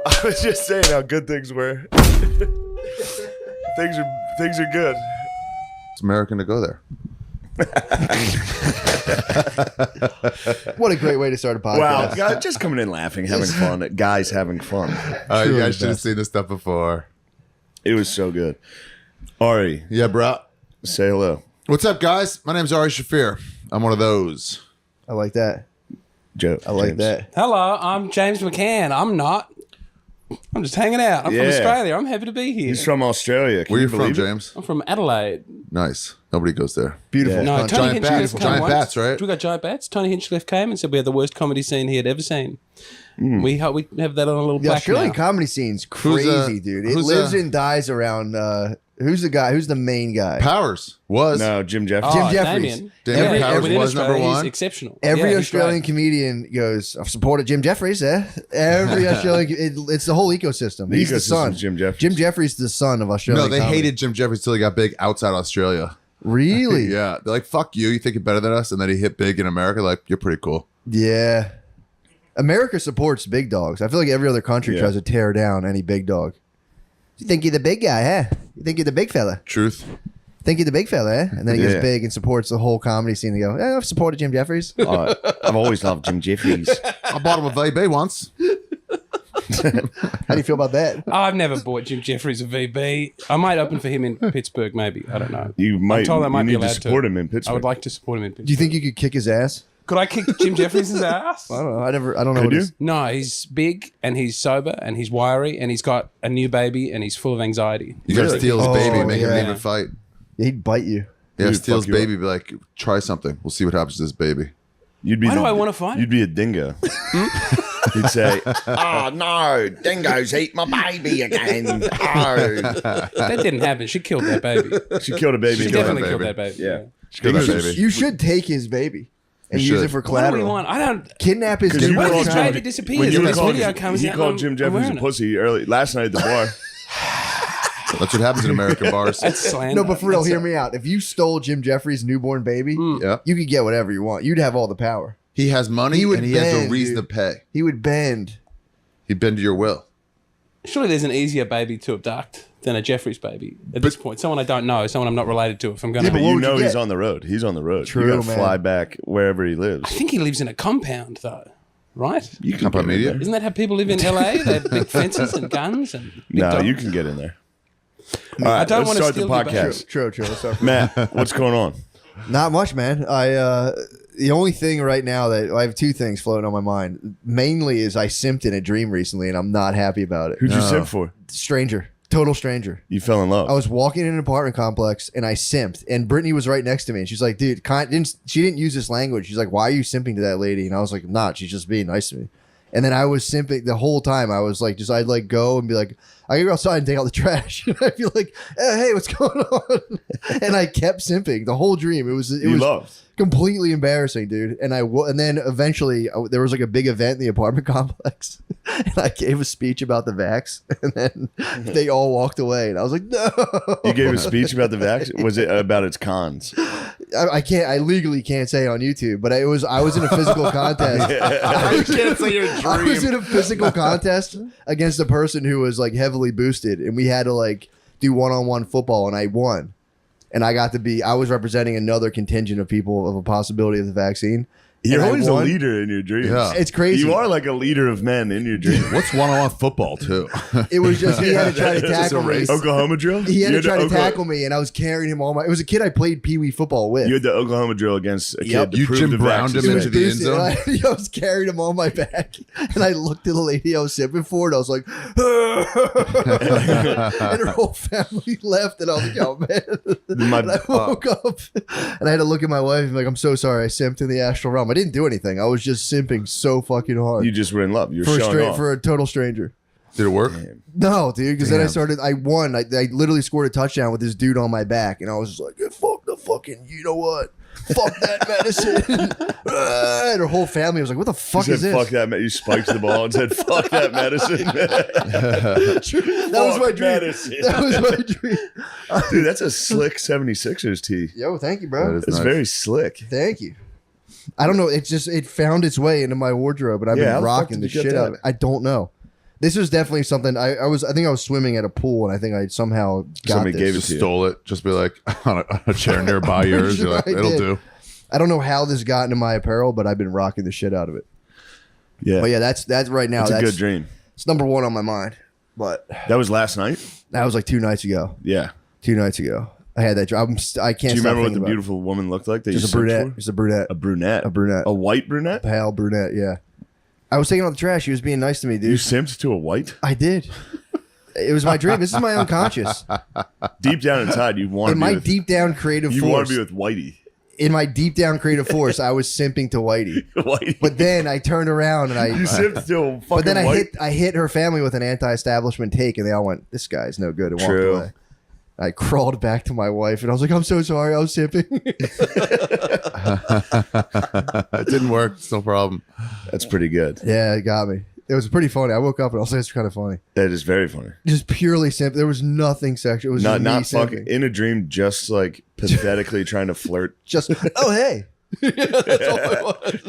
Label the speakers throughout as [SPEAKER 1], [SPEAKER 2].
[SPEAKER 1] I was just saying how good things were. things are good.
[SPEAKER 2] It's American to go there.
[SPEAKER 3] What a great way to start a podcast.
[SPEAKER 1] Wow, guys, just coming in laughing, having fun. Guys having fun.
[SPEAKER 2] You guys should have seen this stuff before.
[SPEAKER 1] It was so good. Ari,
[SPEAKER 2] Yeah, bro.
[SPEAKER 1] say hello.
[SPEAKER 2] What's up, guys? My name's Ari Shafir. I'm one of those.
[SPEAKER 3] I like that.
[SPEAKER 1] Joe.
[SPEAKER 3] I like
[SPEAKER 1] James.
[SPEAKER 3] that.
[SPEAKER 4] Hello, I'm James McCann. I'm not. I'm just hanging out. I'm from
[SPEAKER 1] Yeah.
[SPEAKER 4] Australia. I'm happy to be here.
[SPEAKER 1] He's from Australia. Can
[SPEAKER 2] Where you
[SPEAKER 1] you
[SPEAKER 2] from,
[SPEAKER 1] believe it?
[SPEAKER 2] James?
[SPEAKER 4] I'm from Adelaide.
[SPEAKER 2] Nice. Nobody goes there.
[SPEAKER 3] Beautiful.
[SPEAKER 1] Yeah.
[SPEAKER 4] No,
[SPEAKER 3] country.
[SPEAKER 4] Tony
[SPEAKER 2] Giant
[SPEAKER 4] Hinchcliffe
[SPEAKER 2] bats.
[SPEAKER 4] came
[SPEAKER 2] Giant
[SPEAKER 4] once.
[SPEAKER 2] bats, right?
[SPEAKER 4] We got giant bats. Tony Hinchcliffe came and said we had the worst comedy scene he had ever seen. We have that on a little
[SPEAKER 3] The
[SPEAKER 4] plaque
[SPEAKER 3] Australian
[SPEAKER 4] now.
[SPEAKER 3] comedy scene's
[SPEAKER 2] Who's,
[SPEAKER 3] crazy, dude. It
[SPEAKER 2] who's,
[SPEAKER 3] lives and dies around. Who's the guy? Who's the main guy?
[SPEAKER 2] Powers was.
[SPEAKER 1] No, Jim Jeffries.
[SPEAKER 3] Jim
[SPEAKER 4] Oh,
[SPEAKER 3] Jeffries.
[SPEAKER 4] Damien.
[SPEAKER 2] Damien
[SPEAKER 4] Yeah,
[SPEAKER 2] Powers
[SPEAKER 4] within
[SPEAKER 2] was number
[SPEAKER 4] Australia,
[SPEAKER 2] one.
[SPEAKER 4] He's exceptional.
[SPEAKER 3] Every
[SPEAKER 4] Yeah, he's
[SPEAKER 3] Australian
[SPEAKER 4] great.
[SPEAKER 3] comedian goes, I've supported Jim Jeffries, Every Australian, it's the whole ecosystem. He's the son.
[SPEAKER 1] Jim Jeffries.
[SPEAKER 3] Jim Jeffries is the son of Australian
[SPEAKER 2] No, they
[SPEAKER 3] comedy.
[SPEAKER 2] hated Jim Jeffries till he got big outside Australia.
[SPEAKER 3] Really?
[SPEAKER 2] Yeah. They're like, fuck you. You think you're better than us? And then he hit big in America. Like, you're pretty cool.
[SPEAKER 3] Yeah. America supports big dogs. I feel like every other country
[SPEAKER 1] Yeah.
[SPEAKER 3] tries to tear down any big dog. You think you're the big guy, huh? You think you're the big fella?
[SPEAKER 2] Truth.
[SPEAKER 3] Think you're the big fella, eh? And then he
[SPEAKER 1] Yeah.
[SPEAKER 3] gets big and supports the whole comedy scene. They go, I've supported Jim Jeffries.
[SPEAKER 1] I've always loved Jim Jeffries.
[SPEAKER 2] I bought him a VB once.
[SPEAKER 3] How do you feel about that?
[SPEAKER 4] I've never bought Jim Jeffries a VB. I might open for him in Pittsburgh, maybe. I don't know.
[SPEAKER 1] You might.
[SPEAKER 4] told I might
[SPEAKER 1] you
[SPEAKER 4] be
[SPEAKER 1] need to
[SPEAKER 4] allowed
[SPEAKER 1] support
[SPEAKER 4] to.
[SPEAKER 1] him in Pittsburgh.
[SPEAKER 4] I would like to support him in Pittsburgh.
[SPEAKER 3] Do you think you could kick his ass?
[SPEAKER 4] Could I kick Jim Jeffries' ass?
[SPEAKER 3] I don't know. I don't know.
[SPEAKER 1] Could
[SPEAKER 3] What
[SPEAKER 1] you?
[SPEAKER 3] his-
[SPEAKER 4] No, he's big and he's sober and he's wiry and he's got a new baby and he's full of anxiety.
[SPEAKER 2] You gotta
[SPEAKER 1] Really?
[SPEAKER 2] steal his
[SPEAKER 3] Oh,
[SPEAKER 2] baby, make him
[SPEAKER 3] yeah.
[SPEAKER 2] even fight.
[SPEAKER 3] He'd bite you.
[SPEAKER 2] Yeah,
[SPEAKER 1] He'd
[SPEAKER 2] steal his
[SPEAKER 1] fuck you
[SPEAKER 2] baby, be like, try something. We'll see what happens to this baby.
[SPEAKER 1] You'd be
[SPEAKER 4] Why do I wanna fight?
[SPEAKER 1] You'd be a dingo. You'd say, "Oh no, dingoes eat my baby again." Oh.
[SPEAKER 4] That didn't happen. She killed that baby.
[SPEAKER 1] She killed a baby.
[SPEAKER 4] She
[SPEAKER 1] in
[SPEAKER 4] definitely
[SPEAKER 2] baby.
[SPEAKER 4] killed that baby.
[SPEAKER 1] Yeah.
[SPEAKER 2] Kill that
[SPEAKER 1] Dingoes-
[SPEAKER 2] baby.
[SPEAKER 3] You should take his baby and
[SPEAKER 2] You
[SPEAKER 3] use
[SPEAKER 2] should.
[SPEAKER 3] it for
[SPEAKER 4] What do
[SPEAKER 3] collateral.
[SPEAKER 4] we want? I don't.
[SPEAKER 3] Kidnap his
[SPEAKER 1] Because you
[SPEAKER 4] What if
[SPEAKER 1] called
[SPEAKER 4] his
[SPEAKER 1] Jim-
[SPEAKER 4] baby
[SPEAKER 1] when
[SPEAKER 4] disappears
[SPEAKER 1] you
[SPEAKER 4] and
[SPEAKER 1] were
[SPEAKER 4] this
[SPEAKER 1] calling
[SPEAKER 4] video
[SPEAKER 1] him-
[SPEAKER 4] comes
[SPEAKER 1] he
[SPEAKER 4] out?
[SPEAKER 1] called
[SPEAKER 4] and
[SPEAKER 1] Jim
[SPEAKER 4] I'm
[SPEAKER 1] Jeffries a
[SPEAKER 4] wearing it?
[SPEAKER 1] pussy early last night at the bar.
[SPEAKER 2] That's what happens in American bars.
[SPEAKER 4] That's slander.
[SPEAKER 3] No, but for real,
[SPEAKER 4] That's
[SPEAKER 3] hear me out. If you stole Jim Jeffries' newborn baby,
[SPEAKER 2] Yeah.
[SPEAKER 3] you could get whatever you want. You'd have all the power.
[SPEAKER 2] He has money
[SPEAKER 3] He would
[SPEAKER 2] and he has a
[SPEAKER 3] bend,
[SPEAKER 2] reason
[SPEAKER 3] dude.
[SPEAKER 2] to pay.
[SPEAKER 3] He would bend.
[SPEAKER 2] He'd bend to your will.
[SPEAKER 4] Surely there's an easier baby to abduct than a Jeffries baby at this point. Someone I don't know, someone I'm not related to. If I'm going
[SPEAKER 3] Yeah,
[SPEAKER 4] to,
[SPEAKER 3] but
[SPEAKER 1] But
[SPEAKER 3] what
[SPEAKER 1] you
[SPEAKER 3] would you
[SPEAKER 1] know he's
[SPEAKER 3] get?
[SPEAKER 1] on the road. He's on the road.
[SPEAKER 3] True,
[SPEAKER 1] you gotta
[SPEAKER 3] man.
[SPEAKER 1] fly back wherever he
[SPEAKER 4] I
[SPEAKER 1] lives.
[SPEAKER 4] think he lives in a compound though, right?
[SPEAKER 1] You can
[SPEAKER 2] Compound
[SPEAKER 1] get in
[SPEAKER 2] media?
[SPEAKER 1] there.
[SPEAKER 4] Isn't that how people live in LA? They have big fences and guns and big
[SPEAKER 1] No,
[SPEAKER 4] dogs.
[SPEAKER 1] you can get in there. All right,
[SPEAKER 4] I don't
[SPEAKER 1] let's
[SPEAKER 4] want to
[SPEAKER 1] start the
[SPEAKER 4] steal your baby.
[SPEAKER 1] podcast.
[SPEAKER 3] True. What's up?
[SPEAKER 1] Matt, what's going on?
[SPEAKER 3] Not much, man. The only thing right now that I have two things floating on my mind. Mainly is I simped in a dream recently, and I'm not happy about it.
[SPEAKER 1] Who'd you
[SPEAKER 2] No.
[SPEAKER 1] simp for?
[SPEAKER 3] Stranger, total stranger.
[SPEAKER 1] You fell in love.
[SPEAKER 3] I was walking in an apartment complex and I simped, and Brittany was right next to me, and she's like, "Dude, she didn't use this language." She's like, "Why are you simping to that lady?" And I was like, "I'm not. She's just being nice to me." And then I was simping the whole time. I was like, I'd like go and be like, I can go outside and take out the trash. And I'd be like, hey, what's going on? And I kept simping the whole dream. It was
[SPEAKER 1] loved.
[SPEAKER 3] completely embarrassing, dude. And and then eventually there was like a big event in the apartment complex, and I gave a speech about the vax, and then they all walked away, and I was like, no.
[SPEAKER 1] You gave a speech about the vax. Was it about its cons?
[SPEAKER 3] I legally can't say it on YouTube, but I was in a physical contest.
[SPEAKER 1] You can't say your
[SPEAKER 3] I was in a physical contest against a person who was like heavily boosted, and we had to like do one-on-one football, and I won. And I was representing another contingent of people of a possibility of the vaccine.
[SPEAKER 1] You're
[SPEAKER 3] And I
[SPEAKER 1] always a
[SPEAKER 3] won.
[SPEAKER 1] leader in your dreams.
[SPEAKER 2] Yeah.
[SPEAKER 3] It's crazy.
[SPEAKER 1] You are like a leader of men in your dreams.
[SPEAKER 2] What's one-on-one football, too?
[SPEAKER 3] It was just, he had to try to
[SPEAKER 1] It's just
[SPEAKER 3] tackle
[SPEAKER 2] a
[SPEAKER 3] me.
[SPEAKER 2] race.
[SPEAKER 1] Oklahoma drill?
[SPEAKER 3] He had
[SPEAKER 1] You
[SPEAKER 3] to try to
[SPEAKER 1] Oklahoma-
[SPEAKER 3] tackle me, and I was carrying him all my. It was a kid I played Pee Wee football with.
[SPEAKER 1] You had the Oklahoma drill against a
[SPEAKER 3] Yep.
[SPEAKER 1] kid. To
[SPEAKER 2] You
[SPEAKER 1] prove
[SPEAKER 2] Jim
[SPEAKER 1] the
[SPEAKER 2] Browned
[SPEAKER 1] vax is
[SPEAKER 2] him
[SPEAKER 3] He was
[SPEAKER 2] into the end
[SPEAKER 3] boosted,
[SPEAKER 2] zone?
[SPEAKER 3] and I was carrying him on my back, and I looked at the lady I was sipping for, and I was like, and her whole family left, and I was like, oh man.
[SPEAKER 1] My-
[SPEAKER 3] And I woke up, and I had to look at my wife and be like, I'm so sorry, I simped in the astral realm. I didn't do anything. I was just simping so fucking hard
[SPEAKER 1] You just were in love. You're
[SPEAKER 3] for
[SPEAKER 1] showing off.
[SPEAKER 3] a total stranger.
[SPEAKER 2] Did it work?
[SPEAKER 3] No, dude, because then I
[SPEAKER 2] Damn.
[SPEAKER 3] won. I literally scored a touchdown with this dude on my back, and I was just like, fuck the fucking, you know what? Fuck that medicine. And her whole family was like, what the fuck
[SPEAKER 1] You
[SPEAKER 3] is
[SPEAKER 1] said,
[SPEAKER 3] this?
[SPEAKER 1] fuck that. You spiked the ball and said, fuck that medicine.
[SPEAKER 3] That was my
[SPEAKER 1] Fuck
[SPEAKER 3] dream.
[SPEAKER 1] medicine.
[SPEAKER 3] That was my dream.
[SPEAKER 1] Dude, that's a slick 76ers tee.
[SPEAKER 3] Yo, thank you,
[SPEAKER 2] That
[SPEAKER 3] bro.
[SPEAKER 2] is
[SPEAKER 1] It's
[SPEAKER 2] nice.
[SPEAKER 1] very slick.
[SPEAKER 3] Thank you. I don't know. It found its way into my wardrobe, and I've
[SPEAKER 1] Yeah, how
[SPEAKER 3] been
[SPEAKER 1] the fuck
[SPEAKER 3] rocking
[SPEAKER 1] did
[SPEAKER 3] the
[SPEAKER 1] you get
[SPEAKER 3] shit out of
[SPEAKER 1] that?
[SPEAKER 3] it. I don't know. This was definitely something I think I was swimming at a pool and I think I somehow got
[SPEAKER 1] Somebody
[SPEAKER 3] this.
[SPEAKER 1] gave it
[SPEAKER 2] Just
[SPEAKER 1] to you.
[SPEAKER 2] stole it. Just be like on a chair nearby yours. You're like,
[SPEAKER 3] I
[SPEAKER 2] it'll
[SPEAKER 3] did.
[SPEAKER 2] do.
[SPEAKER 3] I don't know how this got into my apparel, but I've been rocking the shit out of it.
[SPEAKER 1] Yeah.
[SPEAKER 3] But yeah, that's right now.
[SPEAKER 1] It's a good dream.
[SPEAKER 3] It's number one on my mind. But
[SPEAKER 1] That was last night?
[SPEAKER 3] that was like 2 nights ago.
[SPEAKER 1] Yeah.
[SPEAKER 3] 2 nights ago, I had that dream. I can't.
[SPEAKER 1] Do you
[SPEAKER 3] stop
[SPEAKER 1] remember what
[SPEAKER 3] thinking
[SPEAKER 1] the
[SPEAKER 3] about it.
[SPEAKER 1] beautiful woman looked like? That
[SPEAKER 3] Just
[SPEAKER 1] you
[SPEAKER 3] a brunette.
[SPEAKER 1] searched for?
[SPEAKER 3] Just a brunette.
[SPEAKER 1] A brunette.
[SPEAKER 3] A brunette.
[SPEAKER 1] A white brunette?
[SPEAKER 3] Pale brunette. Yeah. I was taking out the trash. She was being nice to me,
[SPEAKER 1] You
[SPEAKER 3] dude.
[SPEAKER 1] simped to a white?
[SPEAKER 3] I did. It was my dream. This is my unconscious.
[SPEAKER 1] Deep down inside, you want to
[SPEAKER 3] In
[SPEAKER 1] be
[SPEAKER 3] my
[SPEAKER 1] with,
[SPEAKER 3] deep down creative
[SPEAKER 1] you want
[SPEAKER 3] force.
[SPEAKER 1] to be with Whitey.
[SPEAKER 3] In my deep down creative force, I was simping to Whitey.
[SPEAKER 1] Whitey.
[SPEAKER 3] But then I turned around and I.
[SPEAKER 1] you simped to a fucking
[SPEAKER 3] But then
[SPEAKER 1] white.
[SPEAKER 3] I hit her family with an anti-establishment take, and they all went, "This guy's no good," and
[SPEAKER 1] True.
[SPEAKER 3] walked away. I crawled back to my wife, and I was like, "I'm so sorry, I was simping."
[SPEAKER 2] It didn't work. It's no problem.
[SPEAKER 1] That's pretty good.
[SPEAKER 3] Yeah, it got me. It was pretty funny. I woke up and I was like, "It's kind of funny."
[SPEAKER 1] That is very funny.
[SPEAKER 3] Just purely simp. There was nothing sexual. It was
[SPEAKER 1] Not
[SPEAKER 3] just me
[SPEAKER 1] fucking
[SPEAKER 3] simping.
[SPEAKER 1] in a dream, just like pathetically trying to flirt.
[SPEAKER 3] Just oh hey. That's all it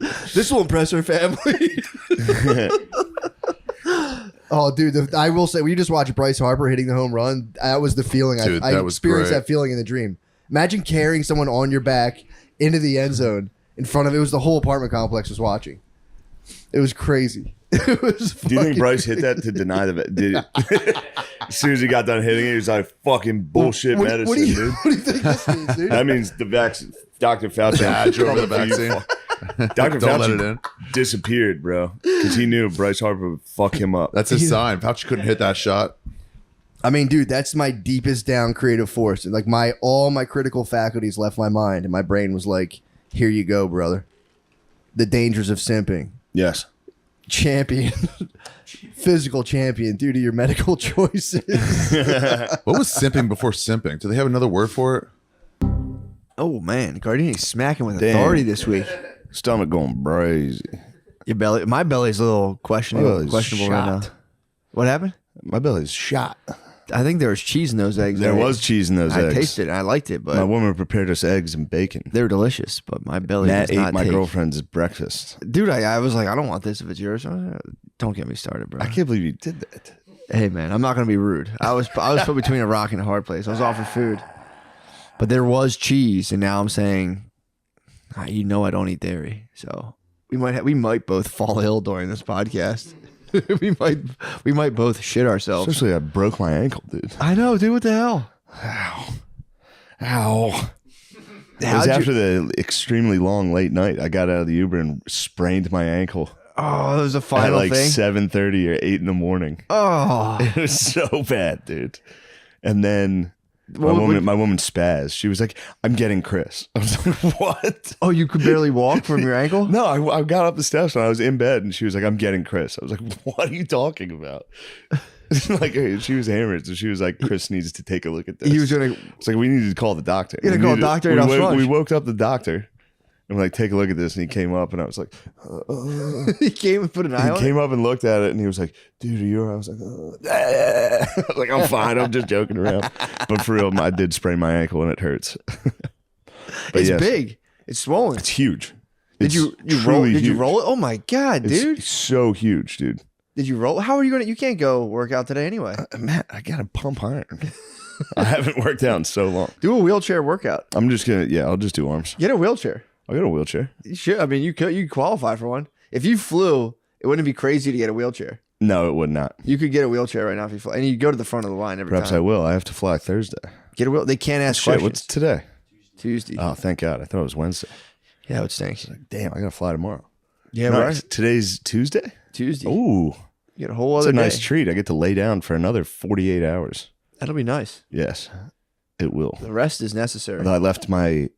[SPEAKER 3] was. This will impress her family. Oh, dude, I will say, when you just watch Bryce Harper hitting the home run, that was the feeling.
[SPEAKER 2] Dude,
[SPEAKER 3] I
[SPEAKER 2] that was
[SPEAKER 3] experienced
[SPEAKER 2] great.
[SPEAKER 3] that feeling in the dream. Imagine carrying someone on your back into the end zone in front of it. Was the whole apartment complex was watching. It was crazy. It was.
[SPEAKER 1] Do you think
[SPEAKER 3] fucking
[SPEAKER 1] Bryce hit
[SPEAKER 3] crazy.
[SPEAKER 1] that to deny the bet? Did it? As soon as he got done hitting it, he was like, "Fucking bullshit medicine,
[SPEAKER 3] what do you,
[SPEAKER 1] dude."
[SPEAKER 3] What do you think this means, dude?
[SPEAKER 1] That means the vaccine. Dr. Fauci
[SPEAKER 2] Badge over the vaccine.
[SPEAKER 1] Dr.
[SPEAKER 2] Don't let it
[SPEAKER 1] Fauci
[SPEAKER 2] in.
[SPEAKER 1] disappeared, bro, because he knew Bryce Harper would fuck him up.
[SPEAKER 2] That's his sign. Fauci couldn't hit that shot.
[SPEAKER 3] I mean, dude, that's my deepest down creative force. Like all my critical faculties left my mind, and my brain was like, "Here you go, brother. The dangers of simping.
[SPEAKER 1] Yes.
[SPEAKER 3] Champion, physical champion, due to your medical choices."
[SPEAKER 2] What was simping before simping? Do they have another word for it?
[SPEAKER 5] Oh man, Gardini's smacking with
[SPEAKER 1] Damn.
[SPEAKER 5] authority this week.
[SPEAKER 1] Stomach going crazy.
[SPEAKER 5] Your belly, my belly's a little questionable right now.
[SPEAKER 1] Shot.
[SPEAKER 5] What happened?
[SPEAKER 1] My belly's shot.
[SPEAKER 5] I think there was cheese in those eggs.
[SPEAKER 1] There
[SPEAKER 5] right?
[SPEAKER 1] was cheese in those
[SPEAKER 5] I
[SPEAKER 1] eggs.
[SPEAKER 5] tasted it. And I liked it,
[SPEAKER 1] My
[SPEAKER 5] but
[SPEAKER 1] woman prepared us eggs and bacon.
[SPEAKER 5] they were delicious. But my belly
[SPEAKER 1] Matt
[SPEAKER 5] does not
[SPEAKER 1] ate my
[SPEAKER 5] take.
[SPEAKER 1] girlfriend's breakfast.
[SPEAKER 5] Dude, I was like, I don't want this if it's yours. Don't get me started, bro.
[SPEAKER 1] I can't believe you did that.
[SPEAKER 5] Hey man, I'm not gonna be rude. I was put between a rock and a hard place. I was offered food, but there was cheese, and now I'm saying, you know, I don't eat dairy, so we might both fall ill during this podcast. we might both shit ourselves.
[SPEAKER 1] Especially I broke my ankle, dude.
[SPEAKER 5] I know, dude. What the hell?
[SPEAKER 1] Ow. It was after the extremely long late night. I got out of the Uber and sprained my ankle
[SPEAKER 5] Oh, it was a
[SPEAKER 1] at
[SPEAKER 5] final
[SPEAKER 1] like
[SPEAKER 5] thing.
[SPEAKER 1] 7:30 or 8 in the morning.
[SPEAKER 5] Oh,
[SPEAKER 1] It was so bad, dude. And then my
[SPEAKER 5] Well,
[SPEAKER 1] woman spazzed. She was like, "I'm getting Chris." I was like, "What?"
[SPEAKER 5] oh, you could barely walk from your ankle.
[SPEAKER 1] No, I got up the steps and I was in bed, and she was like, "I'm getting Chris." I was like, "What are you talking about?" Like she was hammered, so she was like, "Chris needs to take a look at this."
[SPEAKER 5] He was gonna.
[SPEAKER 1] It's like we needed to call the doctor.
[SPEAKER 5] You gotta call a doctor at
[SPEAKER 1] We
[SPEAKER 5] Alfrunch.
[SPEAKER 1] woke up the doctor and we're like, "Take a look at this." And he came up, and I was like,
[SPEAKER 5] He came and put an eye
[SPEAKER 1] he
[SPEAKER 5] on
[SPEAKER 1] came
[SPEAKER 5] it.
[SPEAKER 1] up and looked at it, and he was like, "Dude, are you all right?" I was like, I was like, "I'm fine. I'm just joking around." But for real, I did sprain my ankle, and it hurts. But
[SPEAKER 5] It's
[SPEAKER 1] yes,
[SPEAKER 5] big. It's swollen.
[SPEAKER 1] It's huge.
[SPEAKER 5] Did you roll?
[SPEAKER 1] truly
[SPEAKER 5] Did you
[SPEAKER 1] huge.
[SPEAKER 5] roll it? Oh my god,
[SPEAKER 1] It's
[SPEAKER 5] dude!
[SPEAKER 1] so huge, dude.
[SPEAKER 5] Did you roll? How are you gonna? You can't go work out today anyway.
[SPEAKER 1] Matt, I gotta pump iron. I haven't worked out in so long.
[SPEAKER 5] Do a wheelchair workout.
[SPEAKER 1] I'm just gonna, I'll just do arms.
[SPEAKER 5] Get a wheelchair.
[SPEAKER 1] I'll get a wheelchair.
[SPEAKER 5] You should. I mean, you could qualify for one. If you flew, it wouldn't be crazy to get a wheelchair.
[SPEAKER 1] No, it would not.
[SPEAKER 5] You could get a wheelchair right now if you fly, and you go to the front of the line every
[SPEAKER 1] Perhaps I
[SPEAKER 5] time.
[SPEAKER 1] will. I have to fly Thursday.
[SPEAKER 5] Get a wheel. They can't ask
[SPEAKER 1] Shit,
[SPEAKER 5] questions.
[SPEAKER 1] what's today?
[SPEAKER 5] Tuesday?
[SPEAKER 1] Oh, thank God. I thought it was Wednesday.
[SPEAKER 5] Yeah, it stinks.
[SPEAKER 1] Damn, I gotta fly tomorrow.
[SPEAKER 5] Yeah,
[SPEAKER 1] Nice.
[SPEAKER 5] right.
[SPEAKER 1] Today's Tuesday?
[SPEAKER 5] Tuesday.
[SPEAKER 1] Ooh,
[SPEAKER 5] You get a whole
[SPEAKER 1] it's
[SPEAKER 5] other
[SPEAKER 1] a nice
[SPEAKER 5] day.
[SPEAKER 1] treat. I get to lay down for another 48 hours.
[SPEAKER 5] That'll be nice.
[SPEAKER 1] Yes, it will.
[SPEAKER 5] The rest is necessary.
[SPEAKER 1] I left my